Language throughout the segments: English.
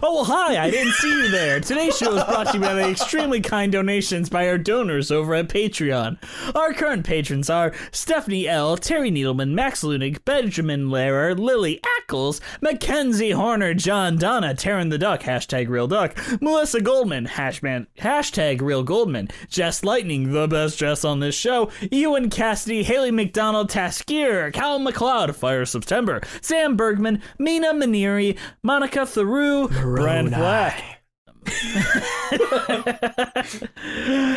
Oh, hi, I didn't see you there. Today's show is brought to you by the extremely kind donations by our donors over at Patreon. Our current patrons are Stephanie L., Terry Needleman, Max Lunig, Benjamin Lehrer, Lily Ackles, Mackenzie Horner, John Donna, Taryn the Duck, #RealDuck, Melissa Goldman, #RealGoldman, Jess Lightning, the best Jess on this show, Ewan Cassidy, Haley McDonald, Taskier, Cal McLeod, Fire September, Sam Bergman, Mina Maniri, Monica Theroux, Brent Black,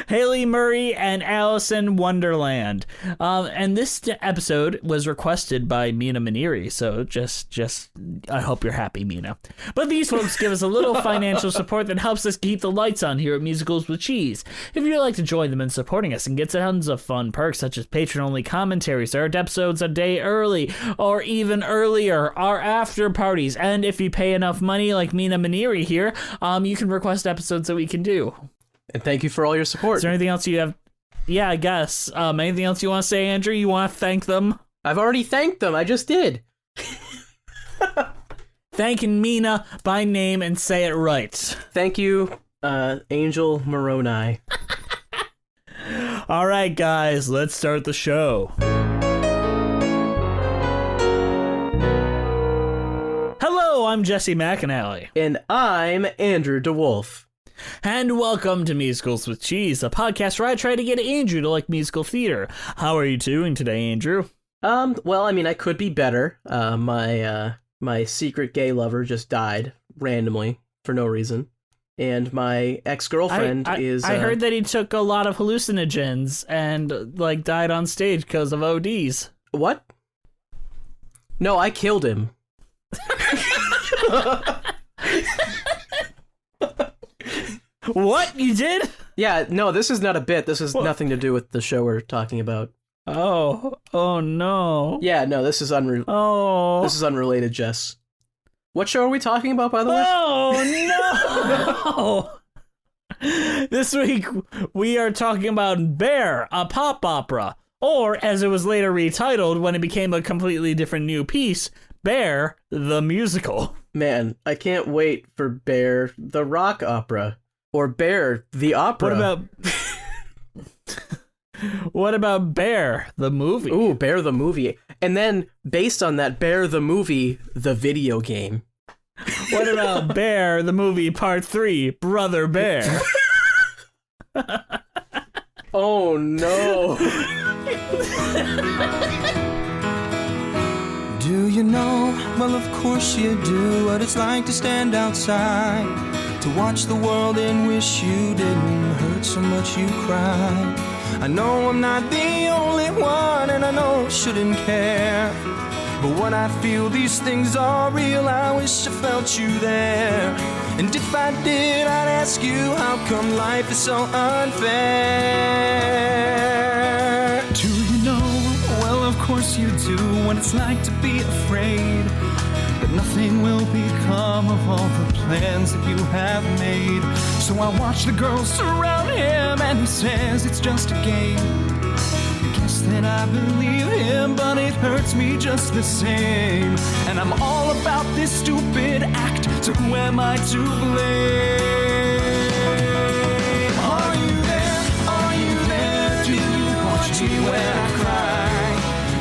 Haley Murray, and Allison Wonderland. And this episode was requested by Mina Maniri, so just I hope you're happy, Mina. But these folks give us a little financial support that helps us keep the lights on here at Musicals with Cheese. If you'd like to join them in supporting us and get tons of fun perks such as patron-only commentaries, our episodes a day early, or even earlier, our after parties, and if you pay enough money like Mina Maniri here, you can request episodes that we can do. And thank you for all your support. Is there anything else you have? Yeah, I guess. Anything else you want to say, Andrew? You want to thank them? I've already thanked them. I just did. Thanking Mina by name and say it right. Thank you, Angel Moroni. All right, guys, let's start the show. Hello, I'm Jesse McAnally. And I'm Andrew DeWolf. And welcome to Musicals with Cheese, a podcast where I try to get Andrew to like musical theater. How are you doing today, Andrew? Well, I mean, I could be better. My secret gay lover just died randomly for no reason. And my ex-girlfriend is... I heard that he took a lot of hallucinogens and, died on stage because of ODs. What? No, I killed him. What? You did? Yeah, no, this is not a bit. This has nothing to do with the show we're talking about. Oh no. Yeah, no, this is This is unrelated, Jess. What show are we talking about, by the way? Oh no. This week we are talking about Bear, a pop opera, or as it was later retitled when it became a completely different new piece, Bear the Musical. Man, I can't wait for Bear the Rock Opera. Or Bear the Opera. What about Bear the Movie? Ooh, Bear the Movie. And then, based on that, Bear the Movie, the video game. What about Bear the Movie Part 3, Brother Bear? Oh, no. Do you know? Well, of course you do. What it's like to stand outside, to watch the world and wish you didn't hurt so much you cried. I know I'm not the only one, and I know I shouldn't care, but when I feel these things are real, I wish I felt you there. And if I did, I'd ask you, how come life is so unfair? Do you know? Well, of course you do, what it's like to be afraid that nothing will become of all the plans that you have made. So I watch the girls surround him and he says it's just a game. I guess that I believe him, but it hurts me just the same. And I'm all about this stupid act, so who am I to blame? Are you there? Are you there? Do you watch me when I cry?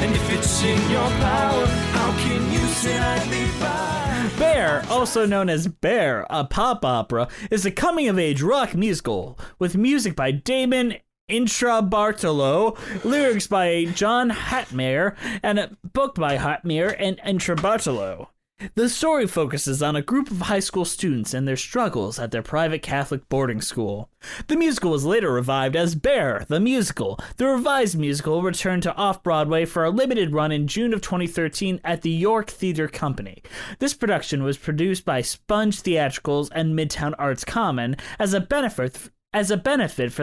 And if it's in your power, how can you say I'd be fine? Bear, also known as Bear, a pop opera, is a coming-of-age rock musical with music by Damon Intrabartolo, lyrics by John Hatmair, and a book by Hatmair and Intrabartolo. The story focuses on a group of high school students and their struggles at their private Catholic boarding school. The musical was later revived as Bear the Musical. The revised musical returned to Off-Broadway for a limited run in June of 2013 at the York Theatre Company. This production was produced by Sponge Theatricals and Midtown Arts Common as a benefit for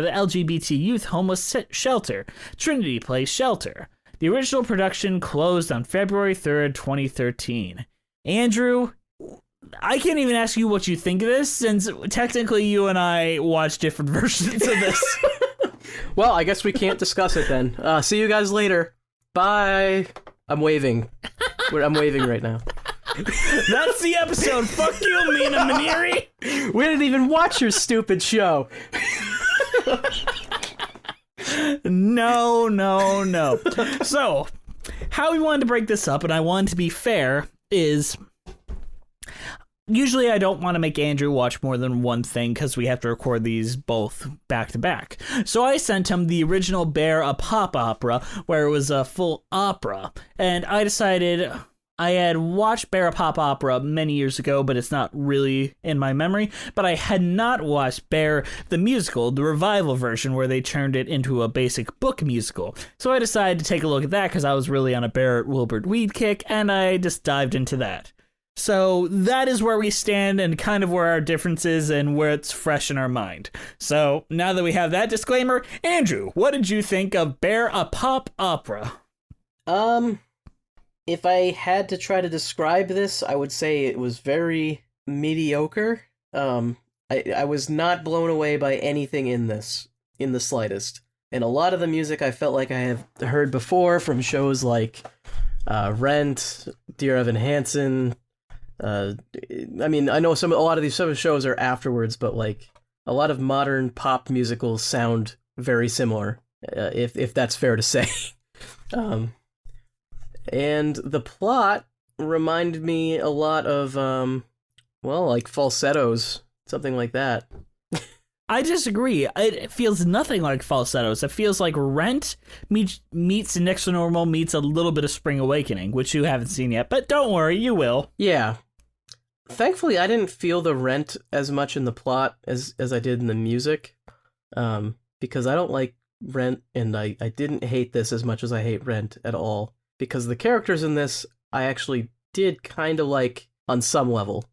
the LGBT youth homeless shelter, Trinity Place Shelter. The original production closed on February 3rd, 2013. Andrew, I can't even ask you what you think of this, since technically you and I watched different versions of this. Well, I guess we can't discuss it then. See you guys later. Bye. I'm waving. I'm waving right now. That's the episode. Fuck you, Mina Maneri. We didn't even watch your stupid show. No. So, how we wanted to break this up, and I wanted to be fair, is usually I don't want to make Andrew watch more than one thing because we have to record these both back to back. So I sent him the original Bear, a pop opera, where it was a full opera. And I decided I had watched Bear, a pop opera many years ago, but it's not really in my memory. But I had not watched Bear, the musical, the revival version, where they turned it into a basic book musical. So I decided to take a look at that because I was really on a Barrett Wilbert Weed kick, and I just dived into that. So that is where we stand and kind of where our difference is and where it's fresh in our mind. So now that we have that disclaimer, Andrew, what did you think of Bear, a pop opera? If I had to try to describe this, I would say it was very mediocre. I was not blown away by anything in this, in the slightest. And a lot of the music I felt like I have heard before from shows like Rent, Dear Evan Hansen. I mean, I know a lot of these shows are afterwards, but like a lot of modern pop musicals sound very similar, if that's fair to say. And the plot reminded me a lot of, like falsettos, something like that. I disagree. It feels nothing like falsettos. It feels like Rent meets Next to Normal meets a little bit of Spring Awakening, which you haven't seen yet, but don't worry, you will. Yeah. Thankfully, I didn't feel the Rent as much in the plot as I did in the music, because I don't like Rent, and I didn't hate this as much as I hate Rent at all, because the characters in this I actually did kind of like on some level.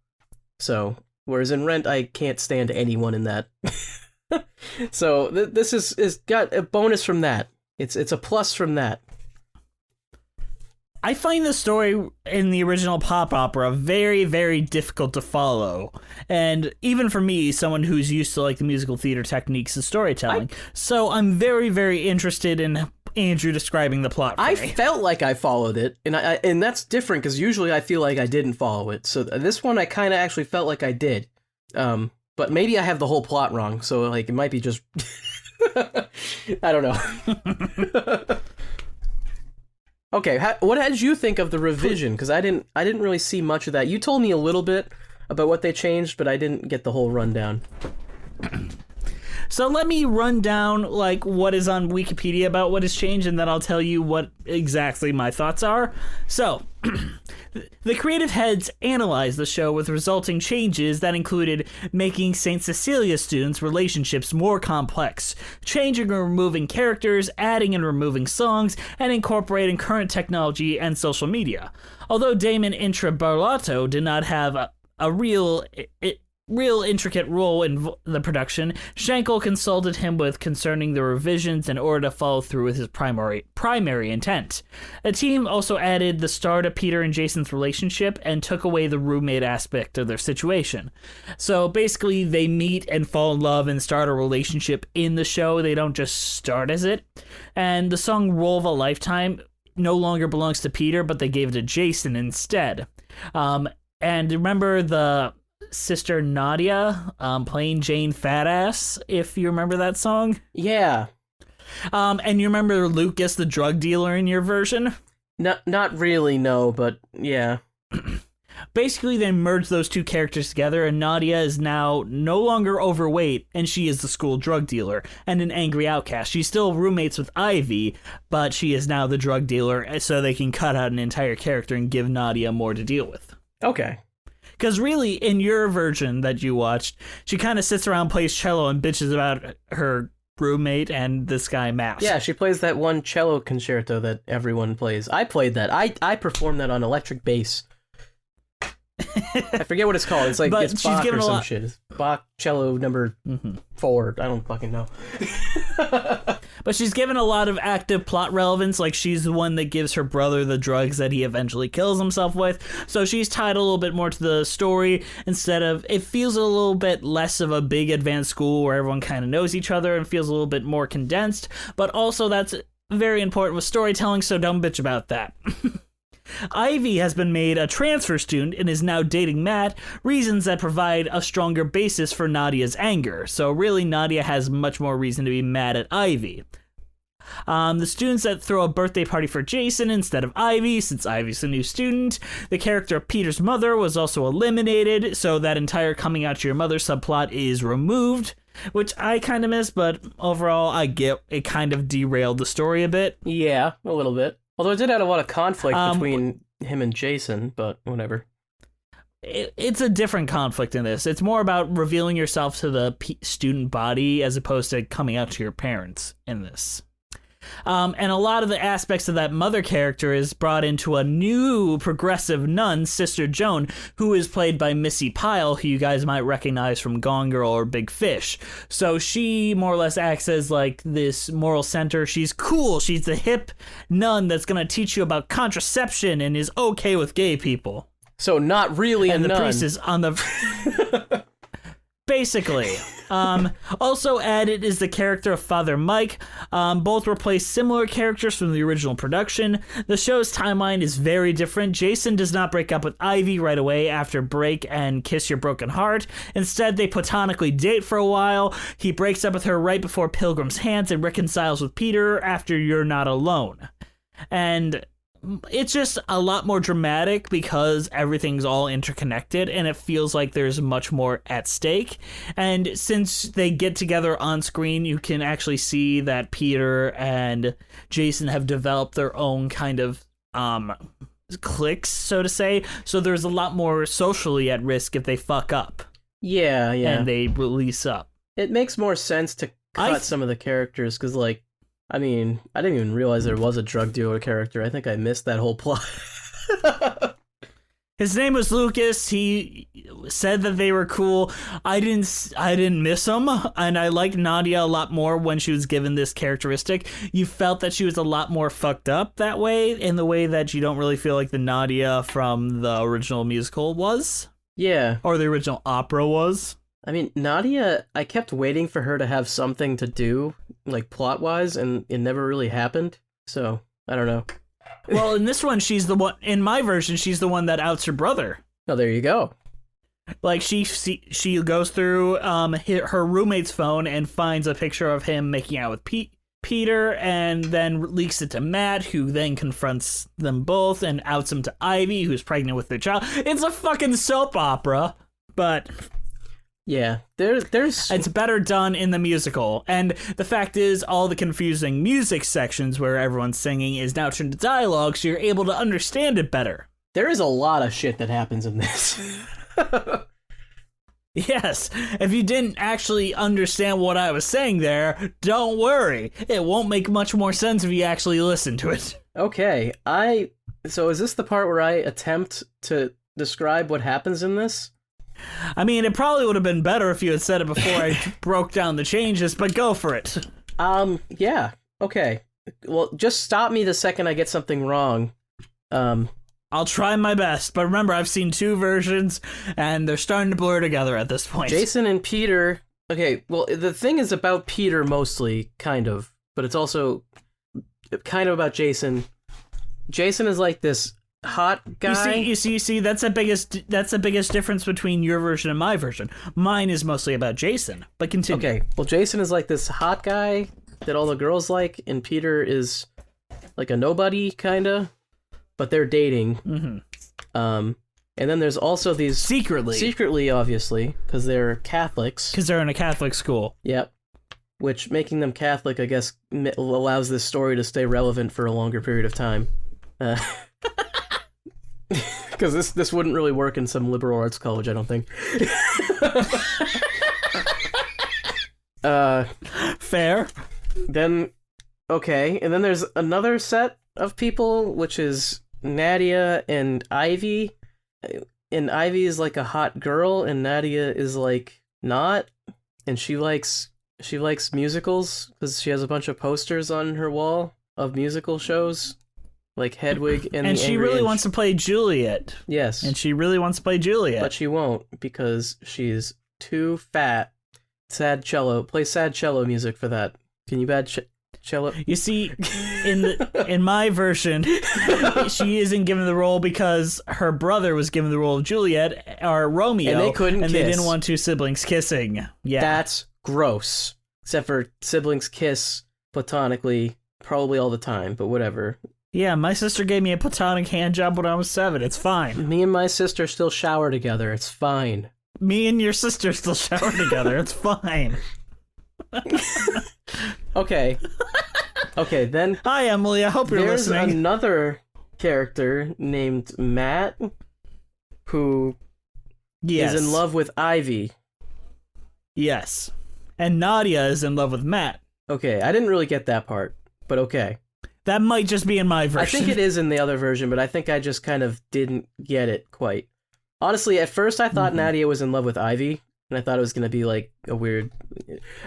So, whereas in Rent, I can't stand anyone in that. So this is got a bonus from that. It's a plus from that. I find the story in the original pop opera very, very difficult to follow. And even for me, someone who's used to like the musical theater techniques and storytelling. So I'm very, very interested in Andrew describing the plot for I me. felt like I followed it, and that's different because usually I feel like I didn't follow it. So this one I kind of actually felt like I did. But maybe I have the whole plot wrong, so like it might be just I don't know. Okay, what did you think of the revision? Because I didn't really see much of that. You told me a little bit about what they changed, but I didn't get the whole rundown. So let me run down like what is on Wikipedia about what has changed, and then I'll tell you what exactly my thoughts are. So, the creative heads analyzed the show with resulting changes that included making St. Cecilia students' relationships more complex, changing and removing characters, adding and removing songs, and incorporating current technology and social media. Although Damon Intrabarlato did not have a real intricate role in the production, Schenkel consulted him with concerning the revisions in order to follow through with his primary intent. The team also added the start of Peter and Jason's relationship and took away the roommate aspect of their situation. So basically, they meet and fall in love and start a relationship in the show. They don't just start as it. And the song Role of a Lifetime no longer belongs to Peter, but they gave it to Jason instead. And remember the sister Nadia playing Jane Fatass, if you remember that song? Yeah. And you remember Lucas, the drug dealer, in your version? Not really, no, but yeah. Basically, they merged those two characters together, and Nadia is now no longer overweight, and she is the school drug dealer and an angry outcast. She's still roommates with Ivy, but she is now the drug dealer, so they can cut out an entire character and give Nadia more to deal with. Okay. Because really, in your version that you watched, she kind of sits around, plays cello, and bitches about her roommate and this guy, Matt. Yeah, she plays that one cello concerto that everyone plays. I played that. I performed that on electric bass. I forget what it's called. It's like it's Bach or some shit. It's Bach cello number 4. I don't fucking know. But she's given a lot of active plot relevance, like she's the one that gives her brother the drugs that he eventually kills himself with. So she's tied a little bit more to the story instead of, it feels a little bit less of a big advanced school where everyone kind of knows each other and feels a little bit more condensed. But also that's very important with storytelling, so don't bitch about that. Ivy has been made a transfer student and is now dating Matt, reasons that provide a stronger basis for Nadia's anger. So really, Nadia has much more reason to be mad at Ivy. The students that throw a birthday party for Jason instead of Ivy, since Ivy's a new student. The character of Peter's mother was also eliminated, so that entire coming out to your mother subplot is removed, which I kind of miss, but overall I get it kind of derailed the story a bit. Yeah, a little bit. Although it did add a lot of conflict between him and Jason, but whatever. It's a different conflict in this. It's more about revealing yourself to the student body as opposed to coming out to your parents in this. And a lot of the aspects of that mother character is brought into a new progressive nun, Sister Joan, who is played by Missy Pyle, who you guys might recognize from Gone Girl or Big Fish. So she more or less acts as like this moral center. She's cool. She's the hip nun that's going to teach you about contraception and is okay with gay people. So not really a nun. And the priest is on the... Basically. Also added is the character of Father Mike. Both replace similar characters from the original production. The show's timeline is very different. Jason does not break up with Ivy right away after Break and Kiss Your Broken Heart. Instead, they platonically date for a while. He breaks up with her right before Pilgrim's Hands and reconciles with Peter after You're Not Alone. And it's just a lot more dramatic because everything's all interconnected and it feels like there's much more at stake. And since they get together on screen, you can actually see that Peter and Jason have developed their own kind of cliques, so to say. So there's a lot more socially at risk if they fuck up. Yeah. And they release up. It makes more sense to cut some of the characters because, like, I mean, I didn't even realize there was a drug dealer character. I think I missed that whole plot. His name was Lucas. He said that they were cool. I didn't miss him, and I liked Nadia a lot more when she was given this characteristic. You felt that she was a lot more fucked up that way, in the way that you don't really feel like the Nadia from the original musical was. Yeah. Or the original opera was. I mean, Nadia, I kept waiting for her to have something to do, like, plot-wise, and it never really happened. So, I don't know. Well, in this one, she's the one, in my version, she's the one that outs her brother. Oh, there you go. Like, she goes through her roommate's phone and finds a picture of him making out with Peter, and then leaks it to Matt, who then confronts them both and outs him to Ivy, who's pregnant with their child. It's a fucking soap opera, but... Yeah, there's... It's better done in the musical. And the fact is, all the confusing music sections where everyone's singing is now turned to dialogue, so you're able to understand it better. There is a lot of shit that happens in this. Yes, if you didn't actually understand what I was saying there, don't worry. It won't make much more sense if you actually listen to it. Okay, so is this the part where I attempt to describe what happens in this? I mean, it probably would have been better if you had said it before I broke down the changes, but go for it. Yeah, okay. Well, just stop me the second I get something wrong. I'll try my best, but remember, I've seen two versions, and they're starting to blur together at this point. Jason and Peter... Okay, well, the thing is about Peter mostly, kind of, but it's also kind of about Jason. Jason is like this... hot guy. You see, that's the biggest difference between your version and my version. Mine is mostly about Jason, but continue. Okay, well, Jason is like this hot guy that all the girls like, and Peter is like a nobody, kinda, but they're dating. Mm-hmm. And then there's also these... Secretly, obviously, because they're Catholics. Because they're in a Catholic school. Yep. Which, making them Catholic, I guess, allows this story to stay relevant for a longer period of time. Because this wouldn't really work in some liberal arts college, I don't think. Fair. Then, okay, and then there's another set of people, which is Nadia and Ivy. And Ivy is like a hot girl, and Nadia is like not. And she likes musicals because she has a bunch of posters on her wall of musical shows. Like Hedwig and she really wants to play Juliet. Yes. And she really wants to play Juliet. But she won't because she's too fat. Sad cello. Play sad cello music for that. Can you chill it. You see, in my version, she isn't given the role because her brother was given the role of Juliet or Romeo, And they couldn't and kiss. they didn't want two siblings kissing. Yeah, That's gross. Except for siblings kiss platonically probably all the time, but whatever. yeah. My sister gave me a platonic hand job when I was 7. It's fine. Me and my sister still shower together. It's fine. Me and your sister still shower together. It's fine. Okay. Okay, then Hi, Emily. I hope you're there's listening. another character named Matt who Yes. is in love with Ivy. Yes. And Nadia is in love with Matt. Okay, I didn't really get that part, but okay. That might just be in my version. I think it is in the other version, but I think I just kind of didn't get it quite. Honestly, at first I thought Nadia was in love with Ivy, and I thought it was going to be like a weird...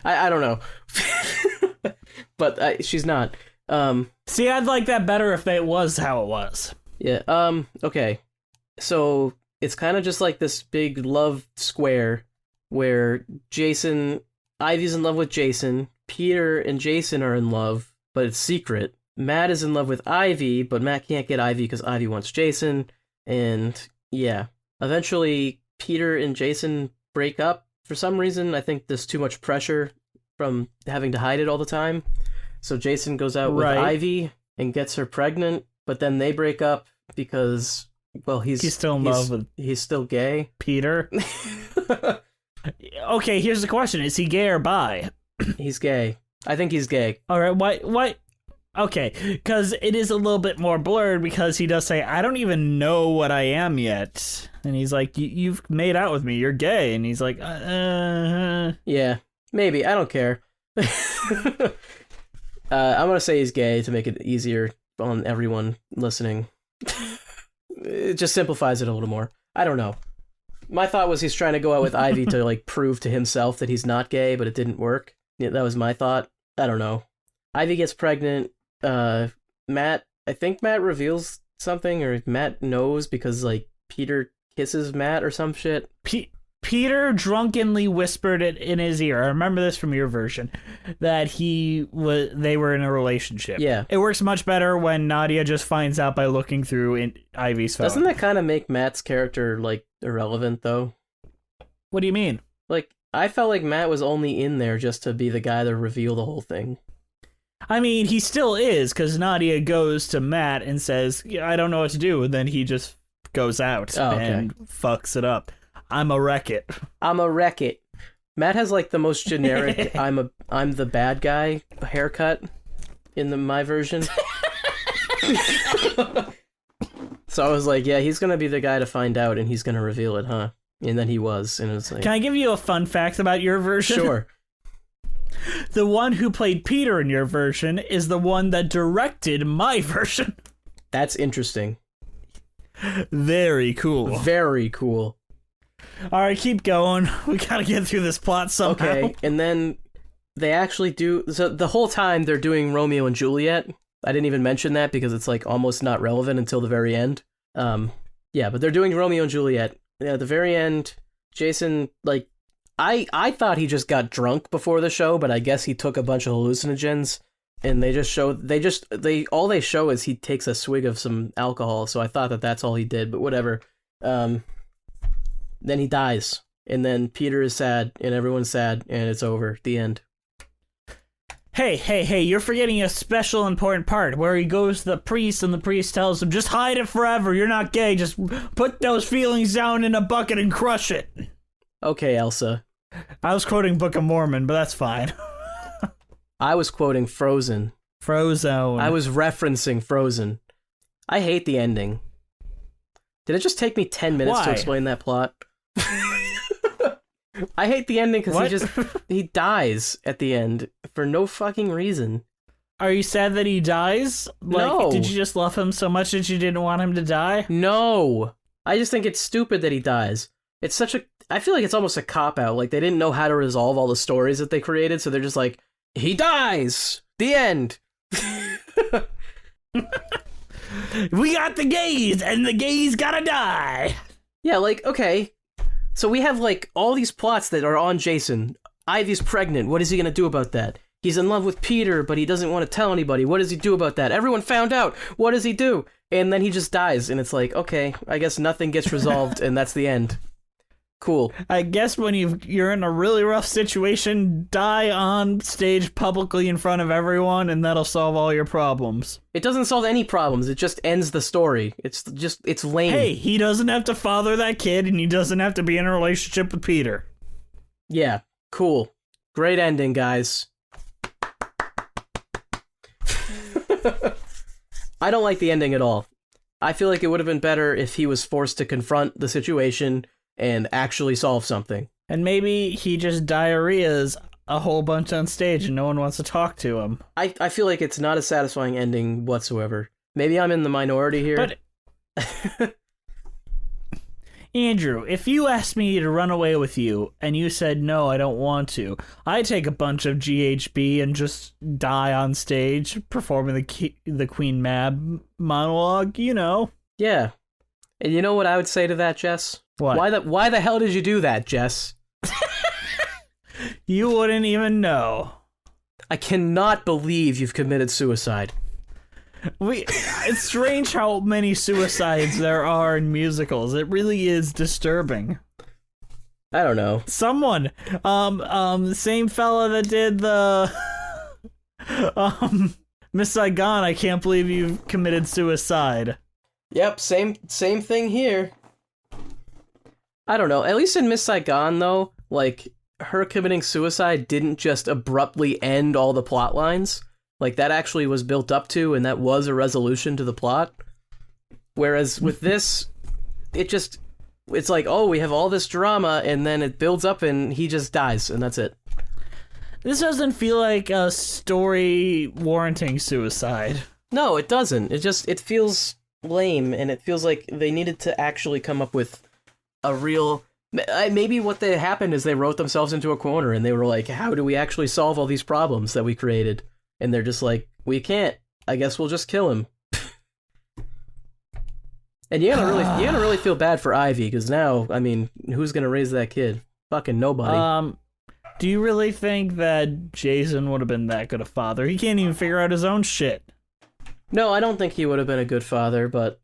I don't know. But she's not. See, I'd like that better if it was how it was. Yeah, okay. So, it's kind of just like this big love square where Ivy's in love with Jason, Peter and Jason are in love, but it's secret. Matt is in love with Ivy, but Matt can't get Ivy because Ivy wants Jason, and yeah. Eventually, Peter and Jason break up for some reason. I think there's too much pressure from having to hide it all the time. So Jason goes out with Ivy and gets her pregnant, but then they break up because, well, he's still in love with he's still gay. Peter. Okay, here's the question. Is he gay or bi? He's gay. I think he's gay. All right, why? Okay, because it is a little bit more blurred because he does say, I don't even know what I am yet. And he's like, you've made out with me. You're gay. And he's like, Yeah, maybe. I don't care. I'm going to say he's gay to make it easier on everyone listening. It just simplifies it a little more. I don't know. My thought was he's trying to go out with Ivy to like prove to himself that he's not gay, but it didn't work. Yeah, that was my thought. I don't know. Ivy gets pregnant. Matt, I think Matt reveals something, or Matt knows because like Peter kisses Matt or some shit. Peter drunkenly whispered it in his ear. I remember this from your version, that they were in a relationship. Yeah. It works much better when Nadia just finds out by looking through Ivy's phone. Doesn't that kind of make Matt's character like irrelevant though? What do you mean? Like, I felt like Matt was only in there just to be the guy to reveal the whole thing. I mean, he still is, because Nadia goes to Matt and says, yeah, I don't know what to do, and then he just goes out and fucks it up. I'm a wreck-it. I'm a wreck-it. Matt has like the most generic I'm the bad guy haircut in my version. So I was like, yeah, he's gonna be the guy to find out and he's gonna reveal it, huh? And then he was, and it was like, Can I give you a fun fact about your version? Sure. The one who played Peter in your version is the one that directed my version. That's interesting. Very cool. Very cool. All right, keep going. We gotta get through this plot somehow. Okay, and then they actually do... So the whole time they're doing Romeo and Juliet. I didn't even mention that because it's like almost not relevant until the very end. Yeah, but they're doing Romeo and Juliet. At the very end, Jason, like... I thought he just got drunk before the show, but I guess he took a bunch of hallucinogens, and all they show is he takes a swig of some alcohol, so I thought that that's all he did, but whatever. Then he dies, and then Peter is sad, and everyone's sad, and it's over. The end. Hey, you're forgetting a special important part where he goes to the priest and the priest tells him, just hide it forever, you're not gay, just put those feelings down in a bucket and crush it. Okay, Elsa. I was quoting Book of Mormon, but that's fine. I was quoting Frozen. Frozone. I was referencing Frozen. I hate the ending. Did it just take me 10 minutes to explain that plot? I hate the ending because he dies at the end for no fucking reason. Are you sad that he dies? No. Did you just love him so much that you didn't want him to die? No. I just think it's stupid that he dies. It's such a... I feel like it's almost a cop-out. Like, they didn't know how to resolve all the stories that they created, so they're just like, he dies! The end! We got the gays, and the gays gotta die! Yeah, like, okay. So we have, like, all these plots that are on Jason. Ivy's pregnant. What is he gonna do about that? he's in love with Peter, but he doesn't want to tell anybody. What does he do about that? Everyone found out. What does he do? And then he just dies, and it's like, okay, I guess nothing gets resolved, and that's the end. Cool. I guess when you're in a really rough situation, die on stage publicly in front of everyone, and that'll solve all your problems. It doesn't solve any problems. It just ends the story. It's lame. Hey, he doesn't have to father that kid, and he doesn't have to be in a relationship with Peter. Yeah, cool. Great ending, guys. I don't like the ending at all. I feel like it would have been better if he was forced to confront the situation and actually solve something. And maybe he just diarrheas a whole bunch on stage and no one wants to talk to him. I feel like it's not a satisfying ending whatsoever. Maybe I'm in the minority here. But Andrew, if you asked me to run away with you and you said, no, I don't want to, I'd take a bunch of GHB and just die on stage performing the Queen Mab monologue, you know. Yeah. And you know what I would say to that, Jess? What? Why the hell did you do that, Jess? You wouldn't even know. I cannot believe you've committed suicide. It's strange how many suicides there are in musicals. It really is disturbing. I don't know. Someone, the same fella that did the, Miss Saigon, I can't believe you've committed suicide. Yep, same thing here. I don't know. At least in Miss Saigon, though, like, her committing suicide didn't just abruptly end all the plot lines. Like, that actually was built up to, and that was a resolution to the plot. Whereas with this, it's like, oh, we have all this drama, and then it builds up, and he just dies, and that's it. This doesn't feel like a story warranting suicide. No, it doesn't. It feels lame, and it feels like they needed to actually come up with a real... Maybe what happened is they wrote themselves into a corner, and they were like, how do we actually solve all these problems that we created? And they're just like, we can't. I guess we'll just kill him. And you gotta really feel bad for Ivy, because now, I mean, who's gonna raise that kid? Fucking nobody. Do you really think that Jason would have been that good a father? He can't even figure out his own shit. No, I don't think he would have been a good father, but,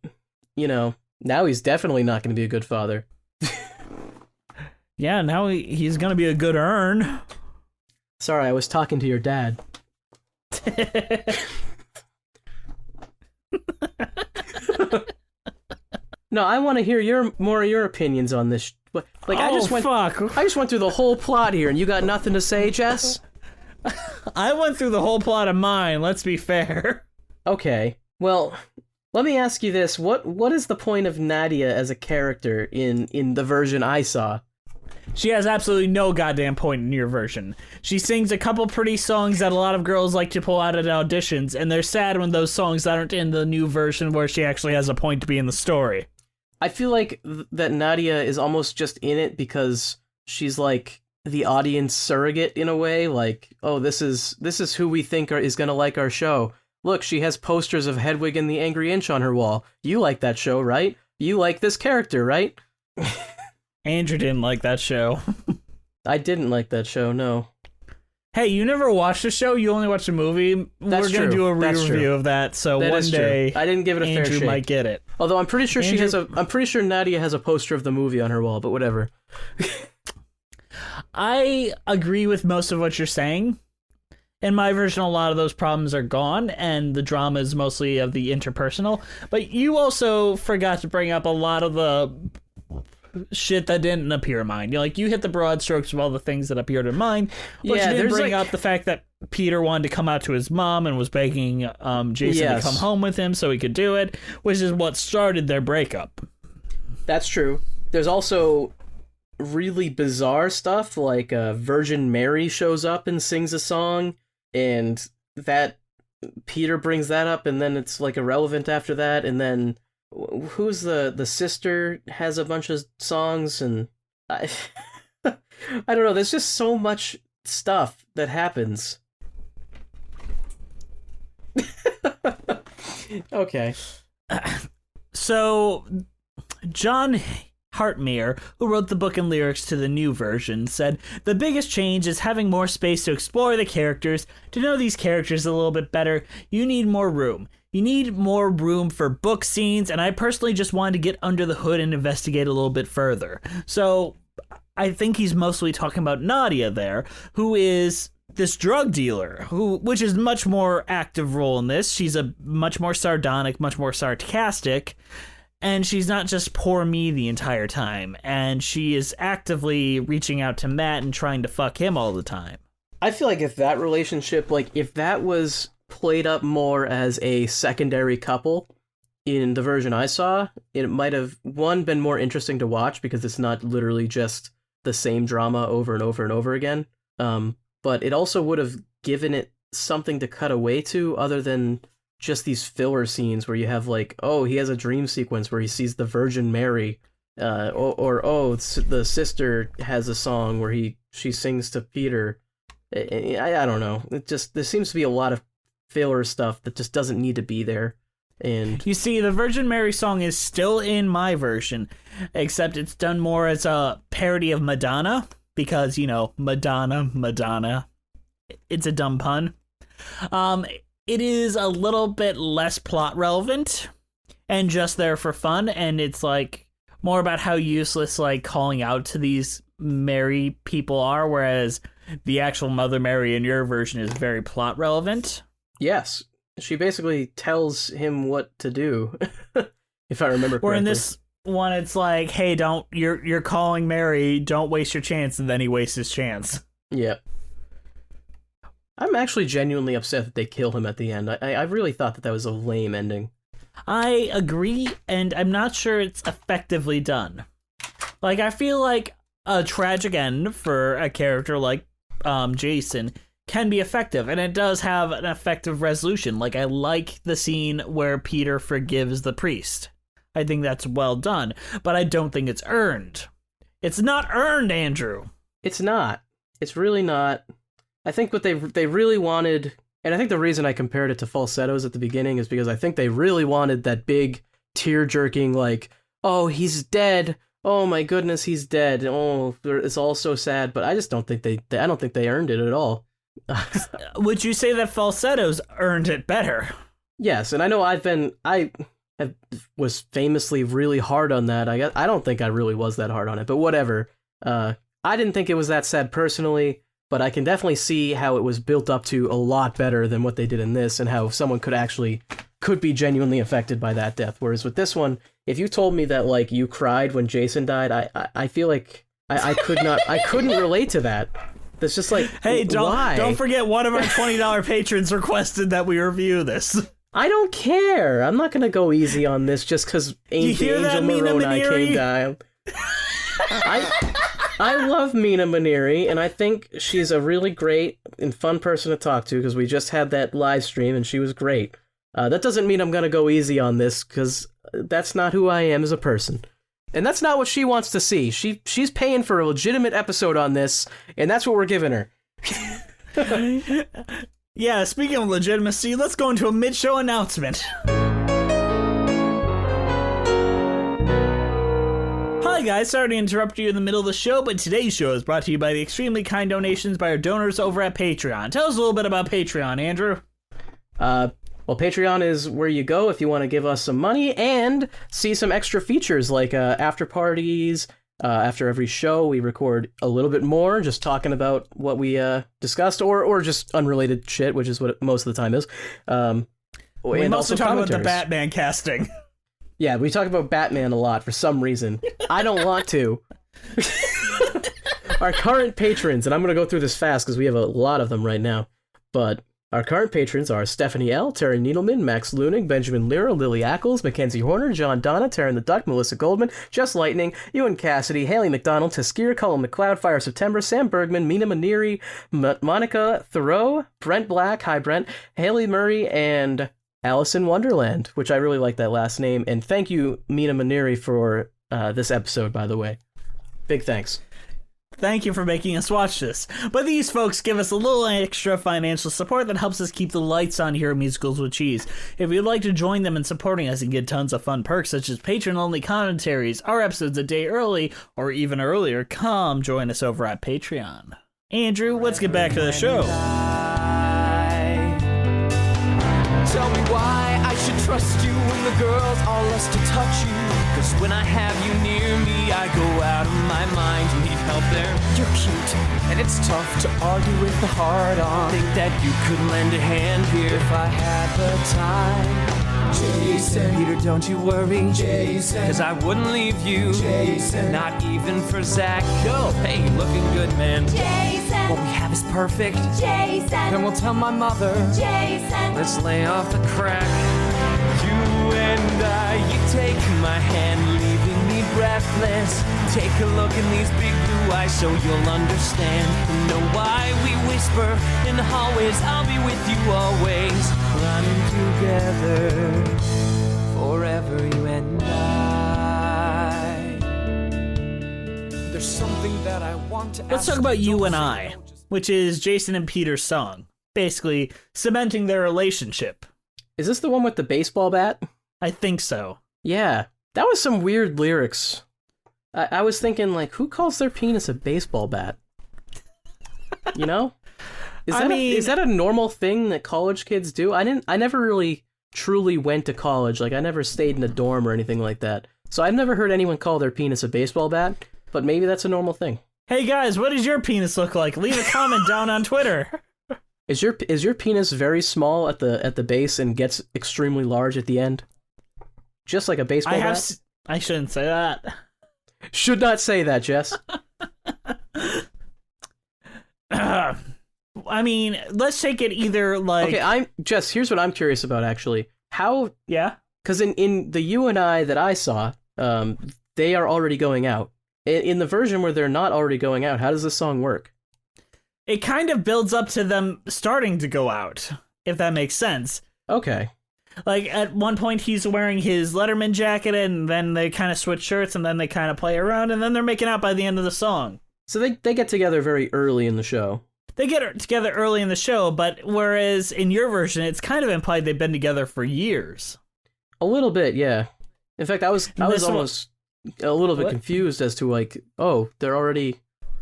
you know, now he's definitely not gonna be a good father. Yeah, now he's gonna be a good earn. Sorry, I was talking to your dad. No, I want to hear more of your opinions on this. Like, I just went through the whole plot here, and you got nothing to say, Jess? I went through the whole plot of mine, let's be fair. Okay, well, let me ask you this. What is the point of Nadia as a character in the version I saw? She has absolutely no goddamn point in your version. She sings a couple pretty songs that a lot of girls like to pull out at auditions, and they're sad when those songs aren't in the new version where she actually has a point to be in the story. I feel like that Nadia is almost just in it because she's like the audience surrogate in a way. Like, oh, this is who we think is going to like our show. Look, she has posters of Hedwig and the Angry Inch on her wall. You like that show, right? You like this character, right? Andrew didn't like that show. I didn't like that show, no. Hey, you never watched the show? You only watched the movie? That's We're going to do a re-review of that, so one day I didn't give it a fair Andrew shake. might get it. Although I'm pretty sure I'm pretty sure Nadia has a poster of the movie on her wall, but whatever. I agree with most of what you're saying. In my version, a lot of those problems are gone, and the drama is mostly of the interpersonal. But you also forgot to bring up a lot of the shit that didn't appear in mine. You hit the broad strokes of all the things that appeared in mine, but you didn't bring up the fact that Peter wanted to come out to his mom and was begging Jason to come home with him so he could do it, which is what started their breakup. That's true. There's also really bizarre stuff, like Virgin Mary shows up and sings a song, and that Peter brings that up, and then it's like irrelevant after that, and then who's the sister has a bunch of songs, and I don't know, there's just so much stuff that happens. Okay. So John Hartmere, who wrote the book and lyrics to the new version, said, "The biggest change is having more space to explore the characters. To know these characters a little bit better, you need more room. You need more room for book scenes, and I personally just wanted to get under the hood and investigate a little bit further." So I think he's mostly talking about Nadia there, who is this drug dealer, which is much more active role in this. She's a much more sardonic, much more sarcastic, and she's not just poor me the entire time, and she is actively reaching out to Matt and trying to fuck him all the time. I feel like if that relationship, like if that was played up more as a secondary couple in the version I saw, it might have, one, been more interesting to watch because it's not literally just the same drama over and over and over again. But it also would have given it something to cut away to other than just these filler scenes where you have like, oh, he has a dream sequence where he sees the Virgin Mary, the sister has a song where she sings to Peter. I don't know. There seems to be a lot of filler stuff that just doesn't need to be there. And you see, the Virgin Mary song is still in my version, except it's done more as a parody of Madonna. Because, Madonna. It's a dumb pun. It is a little bit less plot relevant and just there for fun. And it's like more about how useless like calling out to these Mary people are. Whereas the actual Mother Mary in your version is very plot relevant. Yes. She basically tells him what to do, if I remember correctly. Or in this one, it's like, hey, you're calling Mary, don't waste your chance, and then he wastes his chance. Yeah. I'm actually genuinely upset that they kill him at the end. I really thought that was a lame ending. I agree, and I'm not sure it's effectively done. Like, I feel like a tragic end for a character like Jason can be effective, and it does have an effective resolution. Like, I like the scene where Peter forgives the priest. I think that's well done, but I don't think it's earned. It's not earned, Andrew. It's not. It's really not. I think what they really wanted, and I think the reason I compared it to Falsettos at the beginning is because I think they really wanted that big tear-jerking, like, oh, he's dead. Oh my goodness, he's dead. Oh, it's all so sad. But I just don't think I don't think they earned it at all. Would you say that Falsettos earned it better? Yes, and I know I was famously really hard on that. I don't think I really was that hard on it, but whatever. I didn't think it was that sad personally, but I can definitely see how it was built up to a lot better than what they did in this, and how someone could be genuinely affected by that death. Whereas with this one, if you told me that like you cried when Jason died, I feel like I couldn't relate to that. That's just like, hey, why? Don't forget one of our $20 patrons requested that we review this. I don't care. I'm not gonna go easy on this just because Angel Moroni came down. I love Mina Maneri, and I think she's a really great and fun person to talk to because we just had that live stream and she was great. That doesn't mean I'm gonna go easy on this because that's not who I am as a person. And that's not what she wants to see. She's paying for a legitimate episode on this, and that's what we're giving her. Yeah, speaking of legitimacy, let's go into a mid-show announcement. Hi guys, sorry to interrupt you in the middle of the show, but today's show is brought to you by the extremely kind donations by our donors over at Patreon. Tell us a little bit about Patreon, Andrew. Well, Patreon is where you go if you want to give us some money and see some extra features like after parties. After every show, we record a little bit more, just talking about what we discussed, or just unrelated shit, which is what it most of the time is. We mostly talk about the Batman casting. Yeah, we talk about Batman a lot for some reason. I don't want to. Our current patrons, and I'm going to go through this fast because we have a lot of them right now, but our current patrons are Stephanie L., Terry Needleman, Max Lunig, Benjamin Lira, Lily Ackles, Mackenzie Horner, John Donna, Taryn the Duck, Melissa Goldman, Just Lightning, Ewan Cassidy, Haley McDonald, Taskir, Cullen McLeod, Fire September, Sam Bergman, Mina Maneri, Monica Thoreau, Brent Black, hi Brent, Haley Murray, and Allison Wonderland, which I really like that last name. And thank you, Mina Maneri, for this episode, by the way. Big thanks. Thank you for making us watch this. But these folks give us a little extra financial support that helps us keep the lights on here at Musicals with Cheese. If you'd like to join them in supporting us and get tons of fun perks such as patron-only commentaries, our episodes a day early, or even earlier, come join us over at Patreon. Andrew, let's get back to the show. Tell me why I should trust you when the girls all lust to touch you. Cause when I have you near me, I go out of my mind. You need help there? You're cute, and it's tough to argue with the heart on. Think that you could lend a hand here if I had the time. Jason, Peter, don't you worry, Jason, cause I wouldn't leave you, Jason, not even for Zach. Go, hey, looking good, man, Jason, what we have is perfect, Jason, then we'll tell my mother, Jason, let's lay off the crack. You and I, you take my hand, leaving me breathless. Take a look in these big blue eyes so you'll understand and know why we whisper in the hallways. I'll be with you always, running together forever, you and I. There's something that I want to Let's ask talk about you, You and I, which is Jason and Peter's song, basically cementing their relationship. Is this the one with the baseball bat? I think so. Yeah, that was some weird lyrics. I was thinking, like, who calls their penis a baseball bat? You know? Is that a normal thing that college kids do? I never really truly went to college. Like, I never stayed in a dorm or anything like that. So I've never heard anyone call their penis a baseball bat, but maybe that's a normal thing. Hey guys, what does your penis look like? Leave a comment down on Twitter. Is your penis very small at the base and gets extremely large at the end? Just like a baseball bat? I shouldn't say that. Should not say that, Jess. I mean, let's take it either like... Okay, Jess, here's what I'm curious about, actually. How... Yeah? Because in the You and I that I saw, they are already going out. In the version where they're not already going out, how does this song work? It kind of builds up to them starting to go out, if that makes sense. Okay. Like, at one point, he's wearing his Letterman jacket, and then they kind of switch shirts, and then they kind of play around, and then they're making out by the end of the song. So they get together very early in the show. They get together early in the show, but whereas in your version, it's kind of implied they've been together for years. A little bit, yeah. In fact, I was almost a little bit confused as to, like, oh, they're already...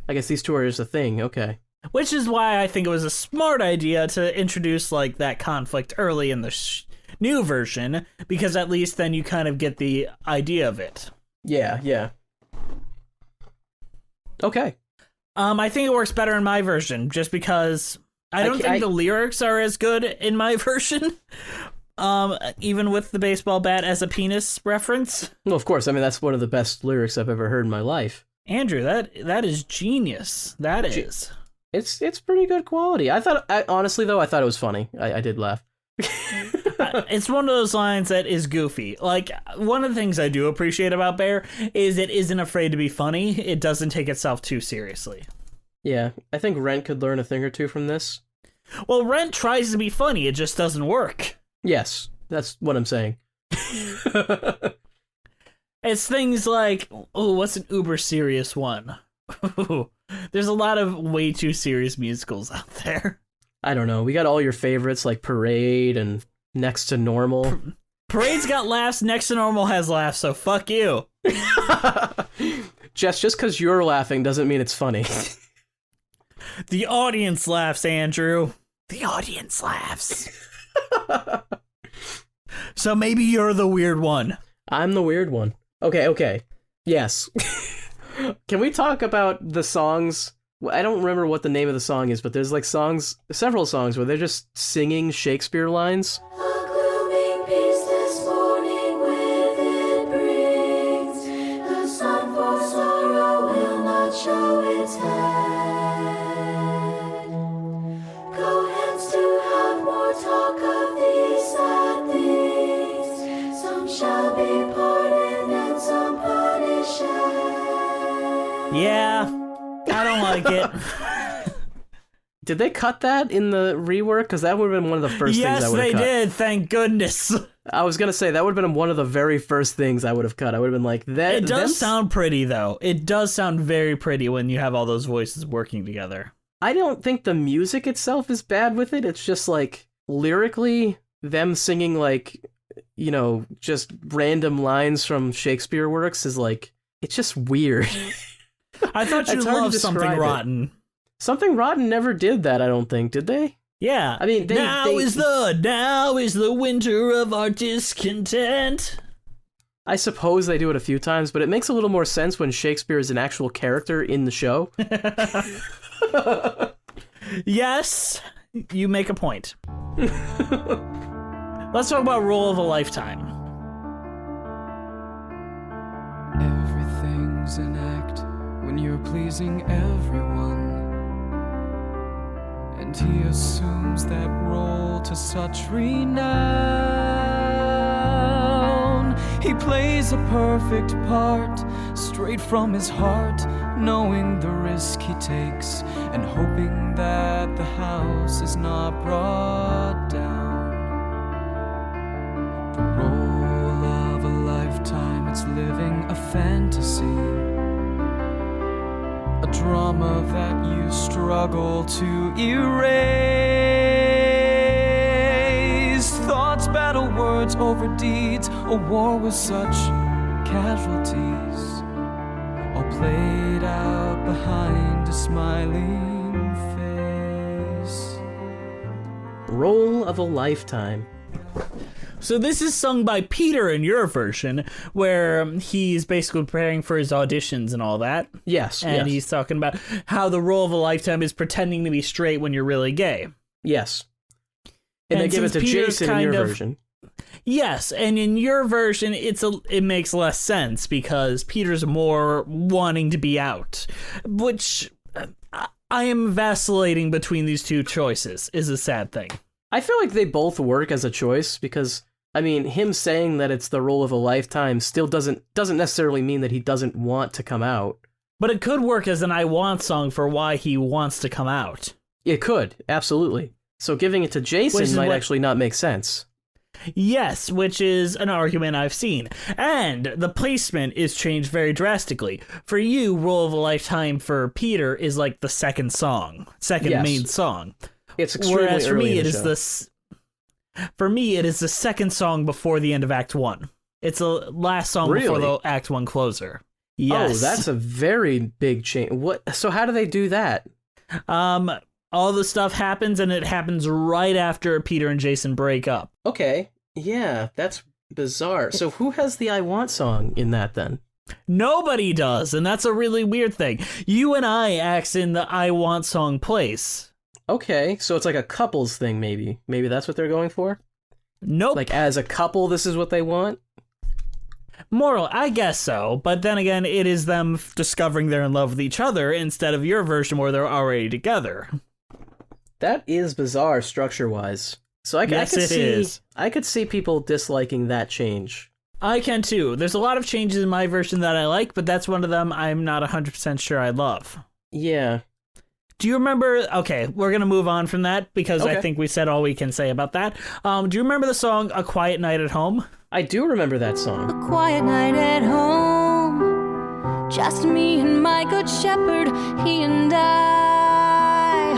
I guess these two are just a thing, okay. Which is why I think it was a smart idea to introduce, like, that conflict early in the new version, because at least then you kind of get the idea of it. Yeah. Okay. I think it works better in my version, just because I don't think the lyrics are as good in my version, even with the baseball bat as a penis reference. Well, of course. I mean, that's one of the best lyrics I've ever heard in my life. Andrew, that is genius. That is. It's pretty good quality. Honestly, though, I thought it was funny. I did laugh. It's one of those lines that is goofy. Like, one of the things I do appreciate about Bear is it isn't afraid to be funny. It doesn't take itself too seriously. Yeah, I think Rent could learn a thing or two from this. Well, Rent tries to be funny. It just doesn't work. Yes, that's what I'm saying. It's things like, oh, what's an uber serious one? There's a lot of way too serious musicals out there. I don't know. We got all your favorites like Parade and Next to Normal. Parade's got laughs, Next to Normal has laughs, so fuck you. Jess, just because you're laughing doesn't mean it's funny. The audience laughs, Andrew. The audience laughs. So maybe you're the weird one. I'm the weird one. Okay. Yes. Can we talk about the songs? I don't remember what the name of the song is, but there's like several songs where they're just singing Shakespeare lines. A glooming peace this morning with it brings. The sun for sorrow will not show its head. Go hence to have more talk of these sad things. Some shall be pardoned and some punished. Yeah. I don't like it. Did they cut that in the rework? Because that would have been one of the first things I would have cut. Yes, they did. Thank goodness. I was gonna say that would have been one of the very first things I would have cut. I would have been like, that. It does sound pretty, though. It does sound very pretty when you have all those voices working together. I don't think the music itself is bad with it. It's just like lyrically, them singing like, you know, just random lines from Shakespeare works is like, it's just weird. I thought you It's hard to loved describe Something it. Rotten. Something Rotten never did that, I don't think, did they? Yeah. I mean, now is the winter of our discontent. I suppose they do it a few times, but it makes a little more sense when Shakespeare is an actual character in the show. Yes, you make a point. Let's talk about Role of a Lifetime. Everything's an act when you're pleasing everyone. And he assumes that role to such renown. He plays a perfect part, straight from his heart, knowing the risk he takes, and hoping that the house is not brought down. The role of a lifetime, it's living a fantasy. A drama that you struggle to erase. Thoughts battle words over deeds. A war with such casualties, all played out behind a smiling face. Role of a Lifetime. So this is sung by Peter in your version, where he's basically preparing for his auditions and all that. Yes, And yes. he's talking about how the role of a lifetime is pretending to be straight when you're really gay. Yes. And they And give it since to Peter's Jason in your kind of- version. Yes, and in your version, it makes less sense because Peter's more wanting to be out, which I am vacillating between these two choices is a sad thing. I feel like they both work as a choice because, I mean, him saying that it's the role of a lifetime still doesn't necessarily mean that he doesn't want to come out. But it could work as an I want song for why he wants to come out. It could, absolutely. So giving it to Which Jason is might what- actually not make sense. Yes, which is an argument I've seen. And the placement is changed very drastically. For you, Role of a Lifetime for Peter is like the second Yes. main song. It's extremely Whereas for early me, in it the is show. for me, it is the second song before the end of Act 1. It's the last song before Really? the Act 1 closer. Yes. Oh, that's a very big change. What? So how do they do that? All the stuff happens, and it happens right after Peter and Jason break up. Okay, yeah, that's bizarre. So who has the I Want song in that then? Nobody does, and that's a really weird thing. You and I acts in the I Want song place. Okay, so it's like a couples thing, maybe. Maybe that's what they're going for? Nope. Like, as a couple, this is what they want? Moral, I guess so, but then again, it is them discovering they're in love with each other instead of your version where they're already together. That is bizarre, structure-wise. So Yes, it is. I could see people disliking that change. I can too. There's a lot of changes in my version that I like, but that's one of them I'm not 100% sure I love. Yeah. Do you remember? Okay, we're going to move on from that because I Okay. think we said all we can say about that. Do you remember the song A Quiet Night at Home? I do remember that song. A quiet night at home, just me and my good shepherd. He and I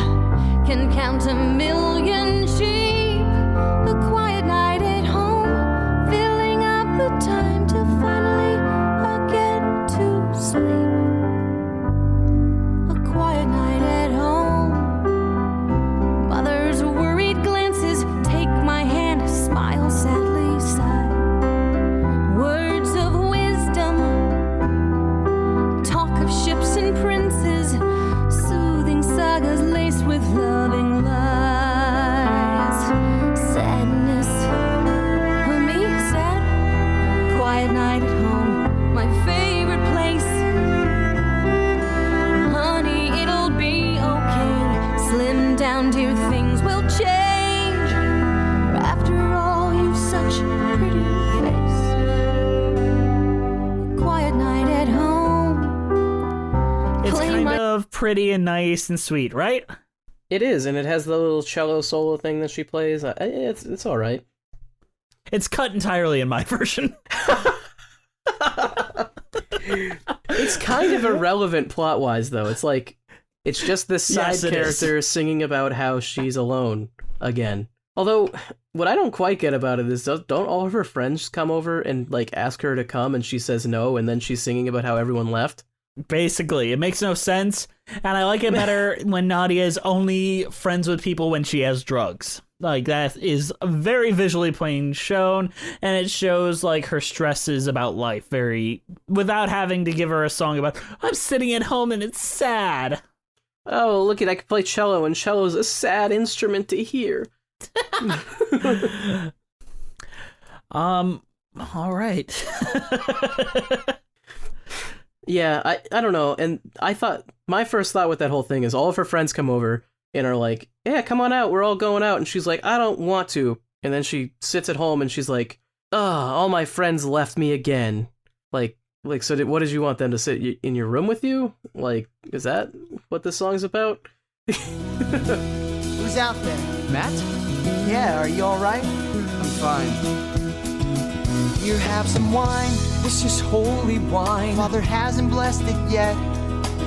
can count 1,000,000 sheep. A quiet night at home, filling up the time till finally I get to sleep. A quiet night at home, mother's worried glances take my hand, smile sadly, sigh. Words of wisdom, talk of ships and princes, soothing sagas laced with loving lies. Sadness, for me, sad, quiet night at home, my favorite place. Honey, it'll be okay, slim down, dear, things will change. After all, you've such a pretty face. Quiet night at home. It's Play kind my- of pretty and nice and sweet, right? It is, and it has the little cello solo thing that she plays. It's all right. It's cut entirely in my version. It's kind of irrelevant plot-wise, though. It's like, it's just this side character singing about how she's alone again. Although, what I don't quite get about it is, don't all of her friends come over and, like, ask her to come, and she says no, and then she's singing about how everyone left? Basically, it makes no sense, and I like it better when Nadia is only friends with people when she has drugs. Like, that is very visually plain shown, and it shows, like, her stresses about life without having to give her a song about, I'm sitting at home and it's sad. Oh, look, I can play cello, and cello's a sad instrument to hear. All right. Yeah, I don't know, and my first thought with that whole thing is all of her friends come over and are like, yeah, come on out, we're all going out, and she's like, I don't want to, and then she sits at home and she's like, all my friends left me again. Like, so what did you want them to sit in your room with you? Like, is that what this song's about? Who's out there? Matt? Yeah, are you alright? I'm fine. You have some wine. This is holy wine. Father hasn't blessed it yet.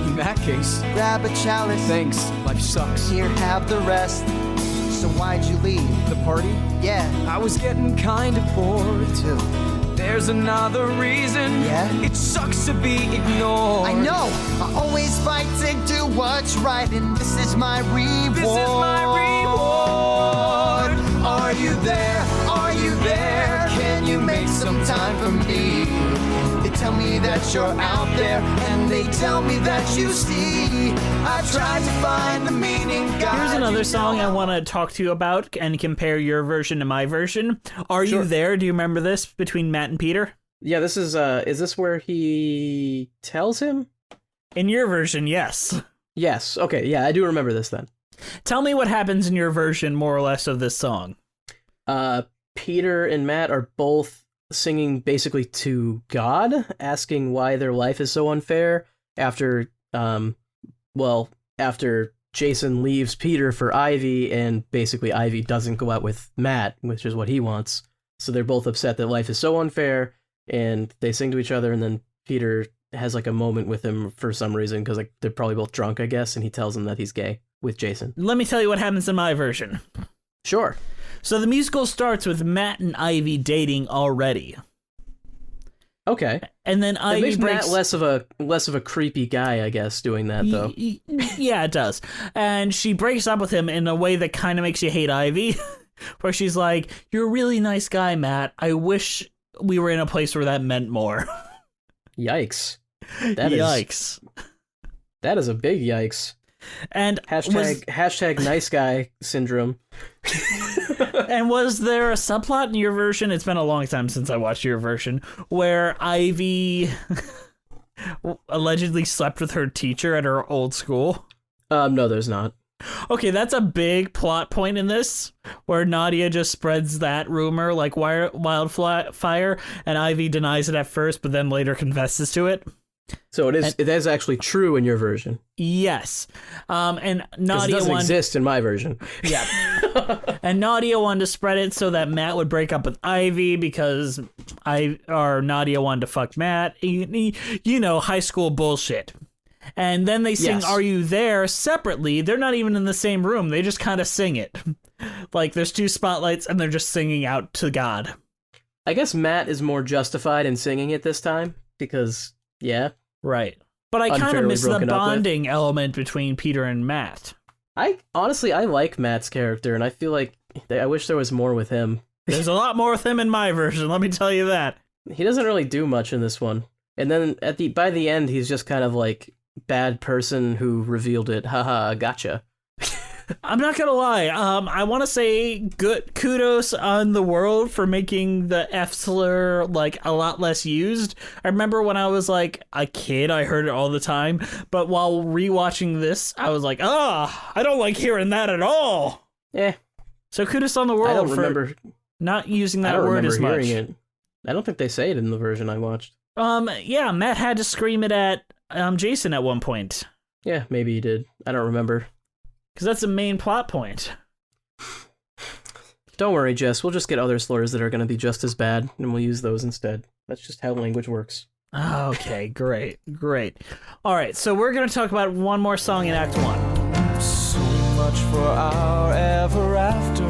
In that case, Grab a chalice. thanks. Life sucks. Here, have the rest. So why'd you leave? The party? Yeah, I was getting kinda bored. too. There's another reason. Yeah? It sucks to be ignored. I know. I always fight to do what's right, and this is my reward. This is my reward. Are you there? Are you there? Can you make some time for me? They tell me that you're out there, and they tell me that you see. I tried to find the meaning. God, Here's another song I want to talk to you about and compare your version to my version. Are You There? Do you remember this between Matt and Peter? Yeah, this is this where he tells him? In your version, yes. Yes, okay, yeah, I do remember this then. Tell me what happens in your version, more or less, of this song. Peter and Matt are both singing basically to God, asking why their life is so unfair after Jason leaves Peter for Ivy, and basically Ivy doesn't go out with Matt, which is what he wants. So they're both upset that life is so unfair, and they sing to each other, and then Peter has like a moment with him for some reason, because like they're probably both drunk, I guess, and he tells him that he's gay with Jason. Let me tell you what happens in my version. Sure. So the musical starts with Matt and Ivy dating already. Okay. And then It Ivy makes breaks... Matt less of a creepy guy, I guess, doing that, though. Yeah, it does. And she breaks up with him in a way that kind of makes you hate Ivy, where she's like, you're a really nice guy, Matt. I wish we were in a place where that meant more. Yikes. Yikes. That is a big yikes. And Hashtag nice guy syndrome. And was there a subplot in your version? It's been a long time since I watched your version, where Ivy allegedly slept with her teacher at her old school? No, there's not. Okay, that's a big plot point in this, where Nadia just spreads that rumor like wildfire, and Ivy denies it at first, but then later confesses to it. So it is actually true in your version. Yes. And Nadia it doesn't exist in my version. Yeah. And Nadia wanted to spread it so that Matt would break up with Ivy because Nadia wanted to fuck Matt. You know, high school bullshit. And then they sing Are You There separately. They're not even in the same room. They just kind of sing it. Like there's two spotlights and they're just singing out to God. I guess Matt is more justified in singing it this time because... Yeah. Right. But I kind of miss the broken up with. bonding element between Peter and Matt. I like Matt's character, and I feel like I wish there was more with him. There's a lot more with him in my version, let me tell you that. He doesn't really do much in this one. And then by the end, he's just kind of like bad person who revealed it. Haha, gotcha. I'm not gonna lie. I want to say good kudos on the world for making the F slur like a lot less used. I remember when I was like a kid, I heard it all the time. But while rewatching this, I was like, I don't like hearing that at all. So kudos on the world for not using that word as much. It. I don't think they say it in the version I watched. Yeah, Matt had to scream it at Jason at one point. Yeah, maybe he did. I don't remember. Because that's the main plot point. Don't worry, Jess. We'll just get other slurs that are going to be just as bad, and we'll use those instead. That's just how language works. Okay, great. All right, so we're going to talk about one more song in Act 1. So much for our ever after.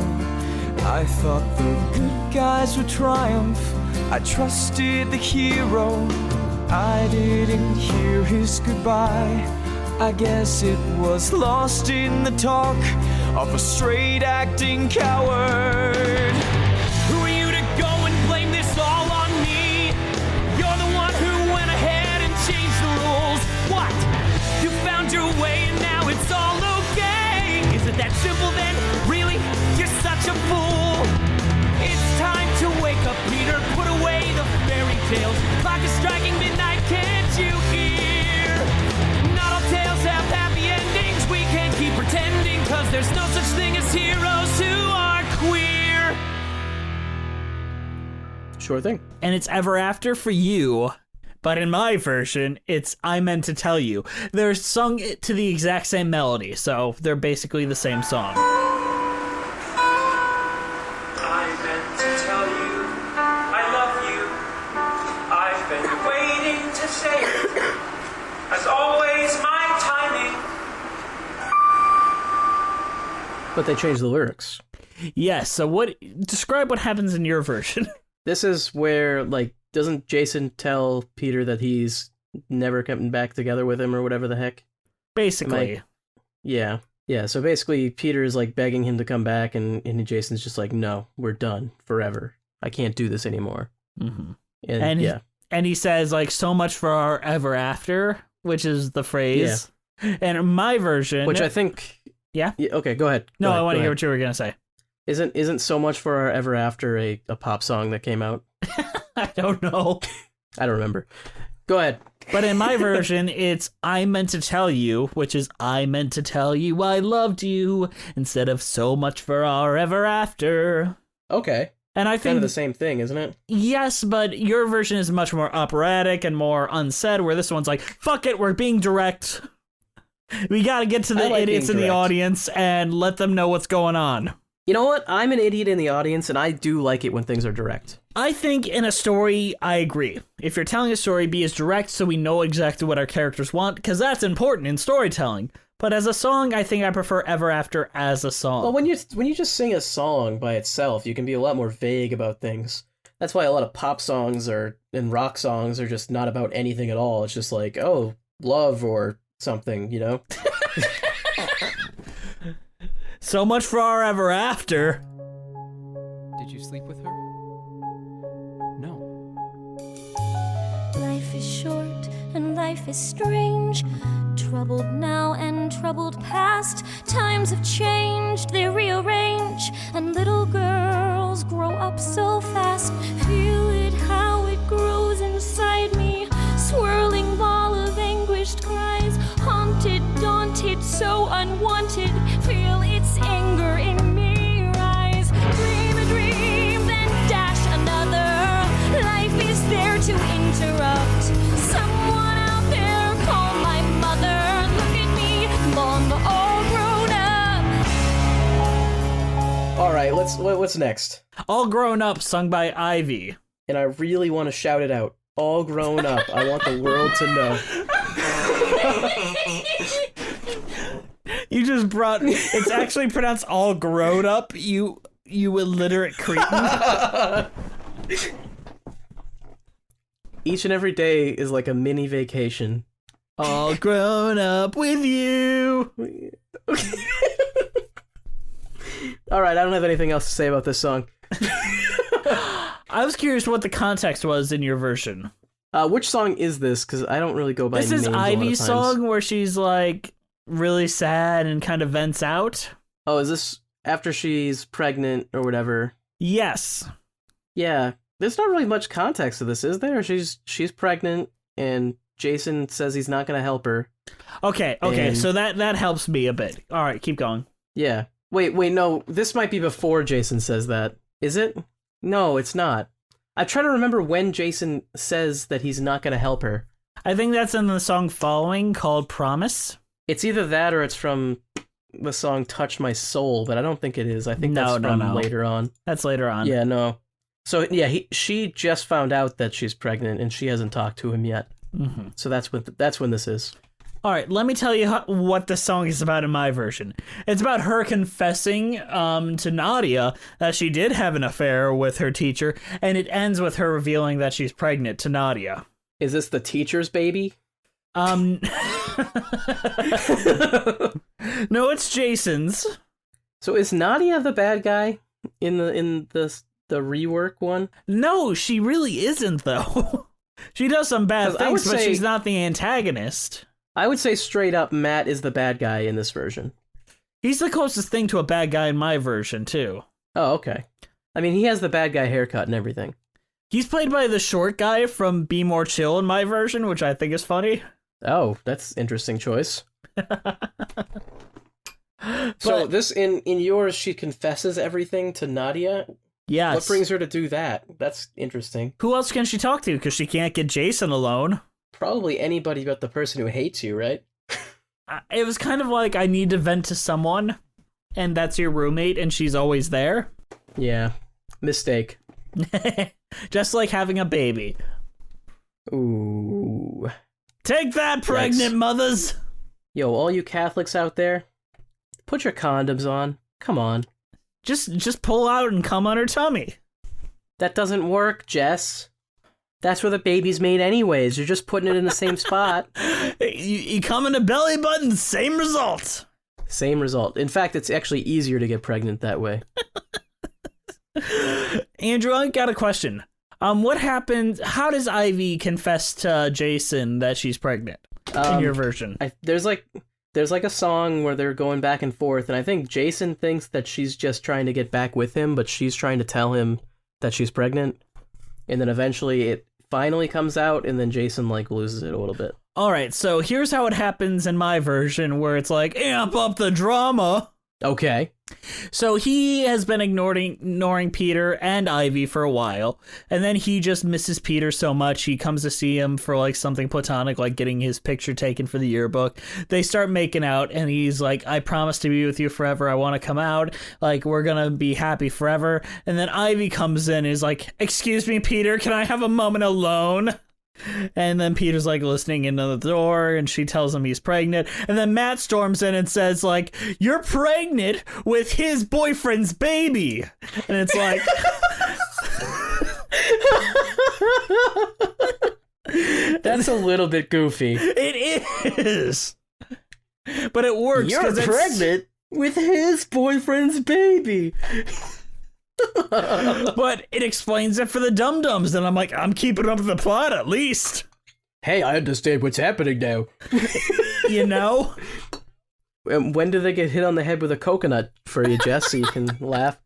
I thought the good guys would triumph. I trusted the hero. I didn't hear his goodbye. I guess it was lost in the talk of a straight-acting coward. Who are you to go and blame this all on me? You're the one who went ahead and changed the rules. What? You found your way and now it's all okay. Is it that simple then? Really? You're such a fool. It's time to wake up, Peter. Put away the fairy tales. Clock is striking midnight, can't you hear? Not all tales have happy endings. We can't keep pretending, cause there's no such thing as heroes who are queer. Sure thing. And it's Ever After for you, but in my version, it's I Meant to Tell You. They're sung to the exact same melody, so they're basically the same song. I meant to tell you I love you. I've been waiting to say it. As always, my timing. But they changed the lyrics. Yes, so describe what happens in your version. This is where, like, doesn't Jason tell Peter that he's never coming back together with him or whatever the heck? Basically. Yeah. Yeah, so basically Peter is, like, begging him to come back, and Jason's just like, no, we're done forever. I can't do this anymore. Mm-hmm. And yeah. And he says, like, so much for our ever after, which is the phrase. Yeah. And in my version... Which I think... Yeah? Okay, go ahead. No, I want to hear what you were going to say. Isn't So Much for Our Ever After a pop song that came out? I don't know. I don't remember. Go ahead. But in my version, it's I Meant to Tell You, which is I meant to tell you I loved you, instead of so much for our ever after. Okay. And I think kind of the same thing, isn't it? Yes, but your version is much more operatic and more unsaid, where this one's like, fuck it, we're being direct. We gotta get to the idiots in the audience and let them know what's going on. You know what? I'm an idiot in the audience, and I do like it when things are direct. I think in a story, I agree. If you're telling a story, be as direct so we know exactly what our characters want, because that's important in storytelling. But as a song, I think I prefer Ever After as a song. Well, when you just sing a song by itself, you can be a lot more vague about things. That's why a lot of pop songs and rock songs are just not about anything at all. It's just like, oh, love or something, you know? So much for our ever after. Did you sleep with her? No. Life is short and life is strange. Troubled now and troubled past. Times have changed, they rearrange. And little girls grow up so fast. Feel it how it grows inside me. Swirling ball of anguished cries. Haunted, daunted, so unwanted. Feel its anger in me rise. Dream a dream, then dash another. Life is there to interrupt. Someone out there call my mother. Look at me, long all grown up. All right, what's next? All Grown Up, sung by Ivy. And I really want to shout it out. All grown up. I want the world to know. You just brought... It's actually pronounced All Grown Up, you illiterate cretin. Each and every day is like a mini vacation. All grown up with you. All right, I don't have anything else to say about this song. I was curious what the context was in your version. Which song is this? Because I don't really go by names. This is Ivy's song where she's like really sad and kind of vents out. Oh, is this after she's pregnant or whatever? Yes. Yeah, there's not really much context to this, is there? She's pregnant and Jason says he's not going to help her. Okay, and... so that helps me a bit. All right, keep going. Yeah. Wait, no, this might be before Jason says that. Is it? No, it's not. I try to remember when Jason says that he's not going to help her. I think that's in the song following called Promise. It's either that or it's from the song "Touch My Soul," but I don't think it is. I think that's No. later on. That's later on. Yeah, no. So yeah, she just found out that she's pregnant, and she hasn't talked to him yet. Mm-hmm. So that's when this is. All right, let me tell you what the song is about in my version. It's about her confessing to Nadia that she did have an affair with her teacher, and it ends with her revealing that she's pregnant to Nadia. Is this the teacher's baby? No, it's Jason's. So is Nadia the bad guy in the rework one? No, she really isn't, though. She does some bad 'Cause I things, would but say- she's not the antagonist. I would say straight up Matt is the bad guy in this version. He's the closest thing to a bad guy in my version, too. Oh, okay. I mean, he has the bad guy haircut and everything. He's played by the short guy from Be More Chill in my version, which I think is funny. Oh, that's interesting choice. So this in yours, she confesses everything to Nadia. Yes. What brings her to do that? That's interesting. Who else can she talk to? Because she can't get Jason alone. Probably anybody but the person who hates you, right? It was kind of like, I need to vent to someone, and that's your roommate, and she's always there. Yeah. Mistake. Just like having a baby. Ooh. Take that, pregnant Yikes. mothers! Yo, all you Catholics out there, put your condoms on. Come on. Just pull out and come on her tummy. That doesn't work, Jess. That's where the baby's made anyways. You're just putting it in the same spot. You come in a belly button, same result. Same result. In fact, it's actually easier to get pregnant that way. Andrew, I got a question. What happened? How does Ivy confess to Jason that she's pregnant in your version? There's like a song where they're going back and forth, and I think Jason thinks that she's just trying to get back with him, but she's trying to tell him that she's pregnant. And then eventually it finally comes out, and then Jason like loses it a little bit. All right, so here's how it happens in my version, where it's like, amp up the drama. Okay. So he has been ignoring Peter and Ivy for a while, and then he just misses Peter so much he comes to see him for like something platonic, like getting his picture taken for the yearbook. They start making out, and he's like, I promise to be with you forever. I want to come out. Like, we're gonna be happy forever. And then Ivy comes in and is like, excuse me, Peter, can I have a moment alone? And then Peter's like listening into the door, and she tells him he's pregnant. And then Matt storms in and says like, you're pregnant with his boyfriend's baby. And it's like, That's a little bit goofy. it is, but it works. You're 'cause it's pregnant with his boyfriend's baby. But it explains it for the dum-dums, and I'm like, I'm keeping up with the plot at least. Hey, I understand what's happening now. You know? When do they get hit on the head with a coconut for you, Jess, so you can laugh?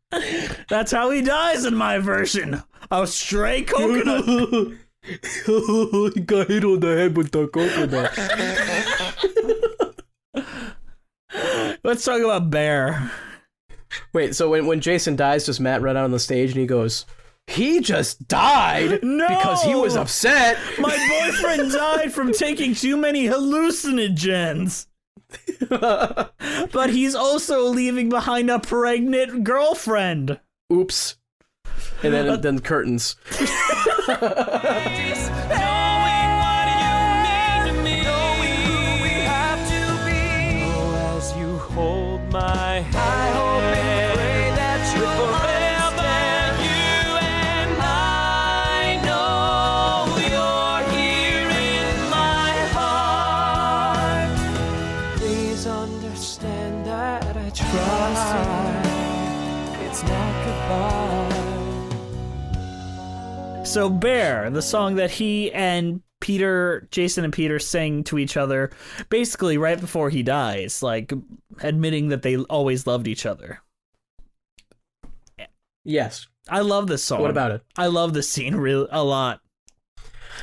That's how he dies in my version. A stray coconut. He got hit on the head with the coconut. Let's talk about Bear. Wait, so when Jason dies, does Matt run out on the stage and he goes, he just died No! because he was upset? My boyfriend died from taking too many hallucinogens. But he's also leaving behind a pregnant girlfriend. Oops. And then curtains. As you hold my hand, I hope and pray that you'll understand. You and I know you're here in my heart. Please understand that I try. It's not goodbye. So Bear, the song that he and Jason and Peter sang to each other basically right before he dies, like admitting that they always loved each other. Yes. I love this song. What about it? I love this scene a lot.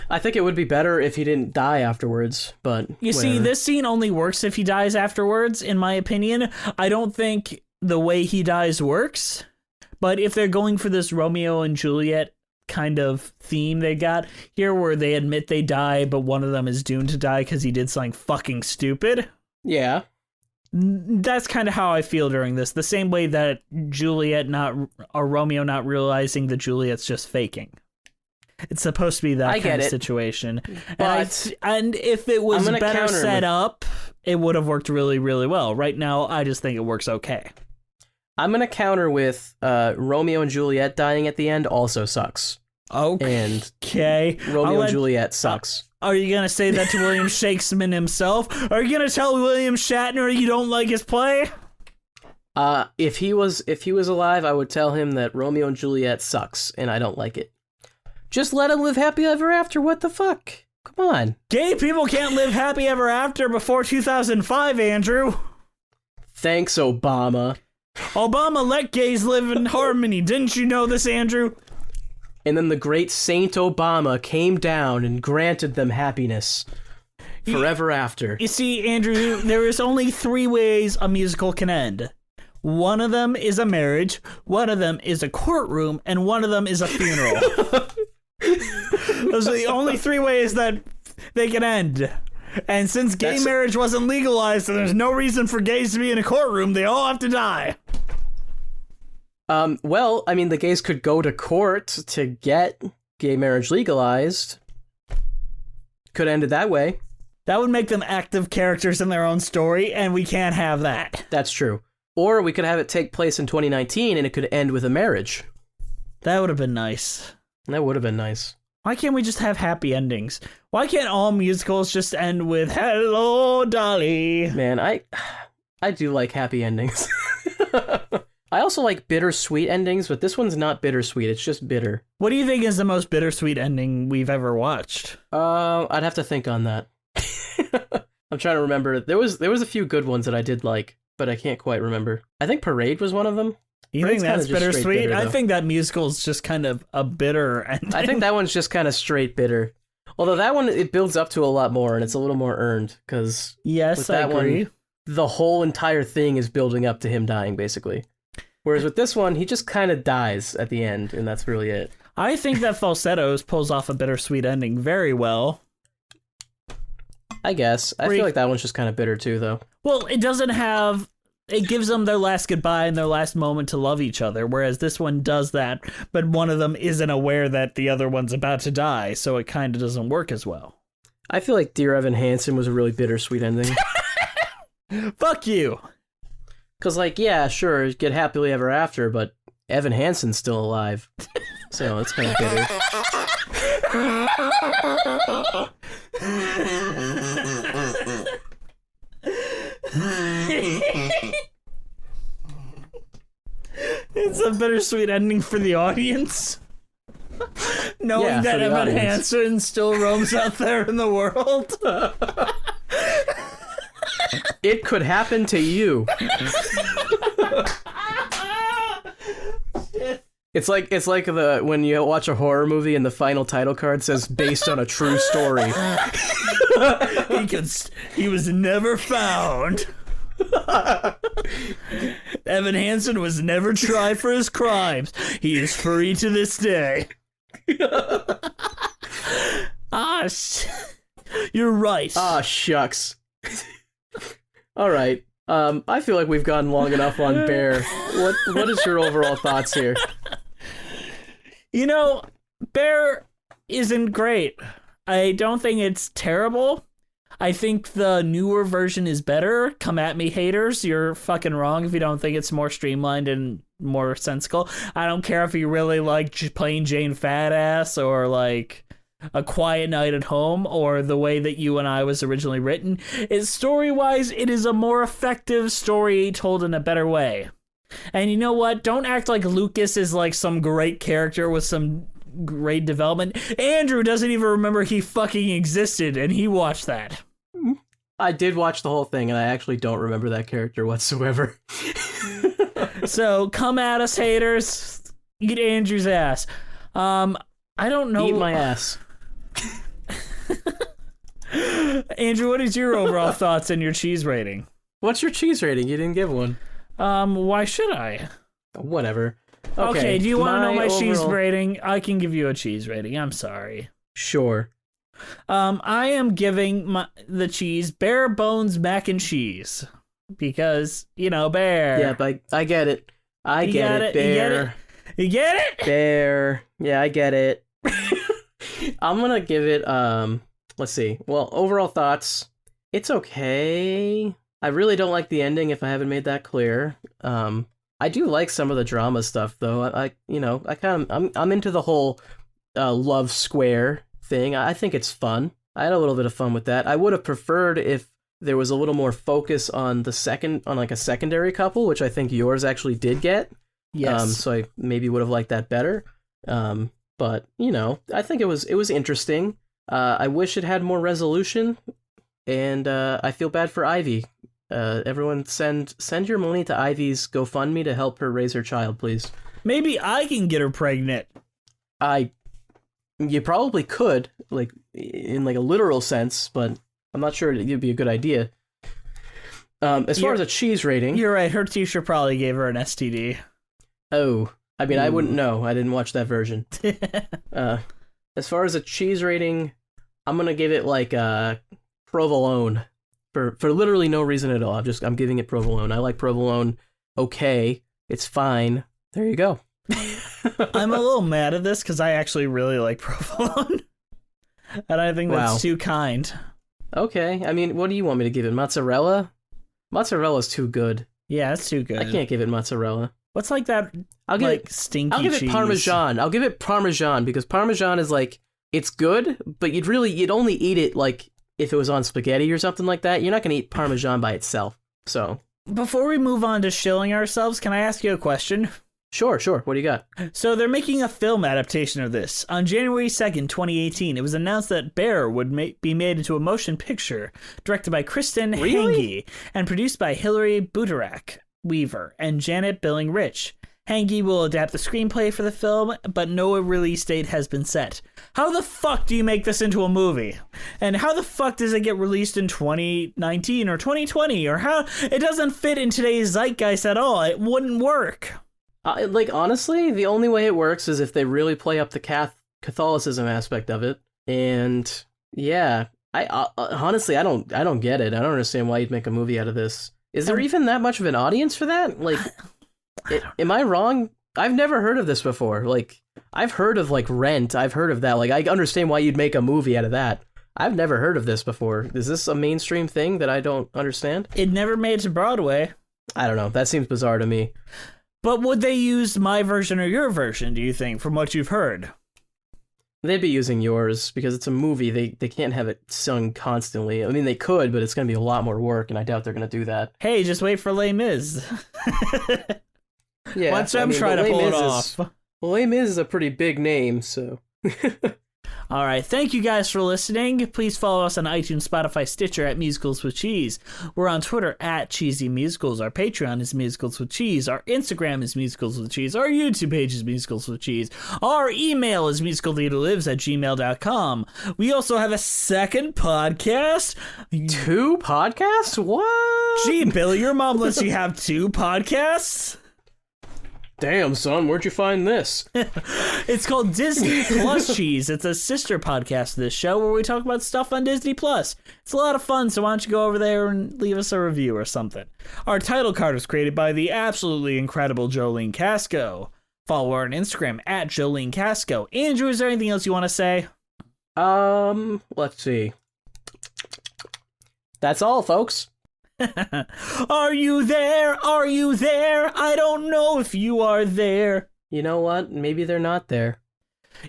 I think it would be better if he didn't die afterwards, but You see, whatever. this scene only works if he dies afterwards, in my opinion. I don't think the way he dies works, but if they're going for this Romeo and Juliet kind of theme they got here, where they admit they die, but one of them is doomed to die because he did something fucking stupid, Yeah. That's kind of how I feel during this. The same way that Romeo not realizing that Juliet's just faking. It's supposed to be that kind of situation. But and if it was better set up, it would have worked really, really well. Right now, I just think it works okay. I'm going to counter with Romeo and Juliet dying at the end also sucks. Okay. And Romeo and Juliet sucks. Are you going to say that to William Shakespeare himself? Are you going to tell William Shatner you don't like his play? If he was alive, I would tell him that Romeo and Juliet sucks, and I don't like it. Just let him live happy ever after. What the fuck? Come on. Gay people can't live happy ever after before 2005, Andrew. Thanks, Obama. Obama let gays live in harmony. Didn't you know this, Andrew? And then the great Saint Obama came down and granted them happiness forever after. You see, Andrew, there is only 3 ways a musical can end. One of them is a marriage, one of them is a courtroom, and one of them is a funeral. Those are the only 3 ways that they can end. And since gay marriage wasn't legalized and there's no reason for gays to be in a courtroom, they all have to die. Well, I mean, the gays could go to court to get gay marriage legalized. Could end it that way. That would make them active characters in their own story, and we can't have that. That's true. Or we could have it take place in 2019 and it could end with a marriage. That would have been nice. That would have been nice. Why can't we just have happy endings? Why can't all musicals just end with "Hello, Dolly"? Man, I do like happy endings. I also like bittersweet endings, but this one's not bittersweet. It's just bitter. What do you think is the most bittersweet ending we've ever watched? I'd have to think on that. I'm trying to remember. There was a few good ones that I did like, but I can't quite remember. I think Parade was one of them. You think that's bittersweet? I think that musical is just kind of a bitter ending. I think that one's just kind of straight bitter. Although that one, it builds up to a lot more, and it's a little more earned, because yes, I agree. The whole entire thing is building up to him dying, basically. Whereas with this one, he just kind of dies at the end, and that's really it. I think that Falsettos pulls off a bittersweet ending very well. I guess. I feel like that one's just kind of bitter, too, though. Well, it doesn't have... It gives them their last goodbye and their last moment to love each other, whereas this one does that, but one of them isn't aware that the other one's about to die, so it kind of doesn't work as well. I feel like Dear Evan Hansen was a really bittersweet ending. Fuck you! Because, like, yeah, sure, get happily ever after, but Evan Hansen's still alive. So it's kind of bitter. It's a bittersweet ending for the audience. Knowing that Evan Hansen still roams out there in the world. It could happen to you. It's like when you watch a horror movie and the final title card says based on a true story. He was never found. Evan Hansen was never tried for his crimes. He is free to this day. You're right. Shucks. All right. I feel like we've gone long enough on Bear. What is your overall thoughts here? You know, Bear isn't great. I don't think it's terrible. I think the newer version is better. Come at me, haters. You're fucking wrong if you don't think it's more streamlined and more sensical. I don't care if you really like plain Jane Fatass or like A Quiet Night at Home or the way that You and I was originally written. It's story-wise, it is a more effective story told in a better way. And you know what? Don't act like Lucas is like some great character with some great development. Andrew doesn't even remember he fucking existed, and he watched that. I did watch the whole thing, and I actually don't remember that character whatsoever. So, come at us, haters. Eat Andrew's ass. I don't know. Eat my ass. Andrew, what is your overall thoughts and your cheese rating? What's your cheese rating? You didn't give one. Why should I? Whatever. Okay, do you want to know my cheese rating? I can give you a cheese rating. I'm sorry. Sure. I am giving the cheese bare bones mac and cheese. because, Bear. Yeah, but I get it. I get it, Bear. You get it? Bear. Yeah, I get it. I'm gonna give it, let's see. Well, overall thoughts, it's okay. I really don't like the ending, if I haven't made that clear. I do like some of the drama stuff, though. I'm into the whole love square thing. I think it's fun. I had a little bit of fun with that. I would have preferred if there was a little more focus on a secondary couple, which I think yours actually did get. Yes. So I maybe would have liked that better. But I think it was interesting. I wish it had more resolution, and I feel bad for Ivy. Everyone send your money to Ivy's GoFundMe to help her raise her child, please. Maybe I can get her pregnant. You probably could, in a literal sense, but I'm not sure it'd be a good idea. As far as a cheese rating, you're right. Her teacher probably gave her an STD. Oh, I mean, I wouldn't know. I didn't watch that version. As far as a cheese rating, I'm gonna give it provolone for literally no reason at all. I'm giving it provolone. I like provolone. Okay, it's fine. There you go. I'm a little mad at this because I actually really like provolone, and I think that's too kind. Okay, I mean, what do you want me to give it? Mozzarella? Mozzarella's too good. Yeah, it's too good. I can't give it mozzarella. What's like that? I'll give it stinky I'll give cheese. it Parmesan. I'll give it Parmesan because Parmesan is it's good, but you'd only eat it if it was on spaghetti or something like that. You're not gonna eat Parmesan by itself. So before we move on to shilling ourselves, can I ask you a question? Sure. What do you got? So they're making a film adaptation of this. On January 2nd, 2018, it was announced that Bear would be made into a motion picture, directed by Kristen Hange and produced by Hilary Buterak Weaver and Janet Billing Rich. Hange will adapt the screenplay for the film, but no release date has been set. How the fuck do you make this into a movie? And how the fuck does it get released in 2019 or 2020? Or how it doesn't fit in today's zeitgeist at all? It wouldn't work. Honestly, the only way it works is if they really play up the Catholicism aspect of it. And yeah, I honestly, I don't get it. I don't understand why you'd make a movie out of this. Is there even that much of an audience for that? Am I wrong? I've never heard of this before. I've heard of Rent. I've heard of that. I understand why you'd make a movie out of that. I've never heard of this before. Is this a mainstream thing that I don't understand? It never made it to Broadway. I don't know. That seems bizarre to me. But would they use my version or your version, do you think, from what you've heard? They'd be using yours because it's a movie. They can't have it sung constantly. I mean, they could, but it's going to be a lot more work, and I doubt they're going to do that. Hey, just wait for Les Mis. Yeah, once them try to pull it off. Les Mis is a pretty big name, so... All right, thank you guys for listening. Please follow us on iTunes, Spotify, Stitcher at Musicals with Cheese. We're on Twitter at Cheesy Musicals. Our Patreon is Musicals with Cheese. Our Instagram is Musicals with Cheese. Our YouTube page is Musicals with Cheese. Our email is musicaltheaterlives@gmail.com. We also have a second podcast. 2 podcasts? What? Gee, Billy, your mom lets you have 2 podcasts? Damn, son, where'd you find this? It's called Disney Plus Cheese. It's a sister podcast to this show where we talk about stuff on Disney Plus. It's a lot of fun, so why don't you go over there and leave us a review or something. Our title card was created by the absolutely incredible Jolene Casco. Follow her on Instagram at Jolene Casco. Andrew, is there anything else you want to say? Let's see. That's all, folks. Are you there? Are you there? I don't know if you are there. You know what? Maybe they're not there.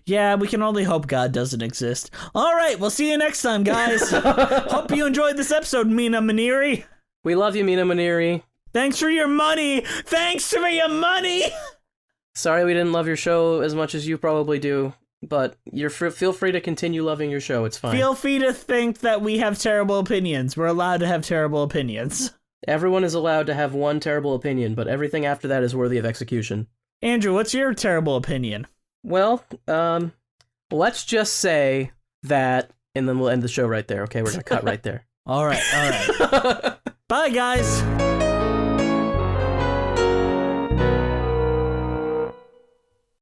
Yeah, we can only hope God doesn't exist. All right, we'll see you next time, guys. Hope you enjoyed this episode, Mina Maniri. We love you, Mina Maniri. Thanks for your money. Thanks for your money. Sorry we didn't love your show as much as you probably do. But feel free to continue loving your show. It's fine. Feel free to think that we have terrible opinions. We're allowed to have terrible opinions. Everyone is allowed to have one terrible opinion, but everything after that is worthy of execution. Andrew, what's your terrible opinion? Well, let's just say that, and then we'll end the show right there, okay? We're going to cut right there. All right. Bye, guys.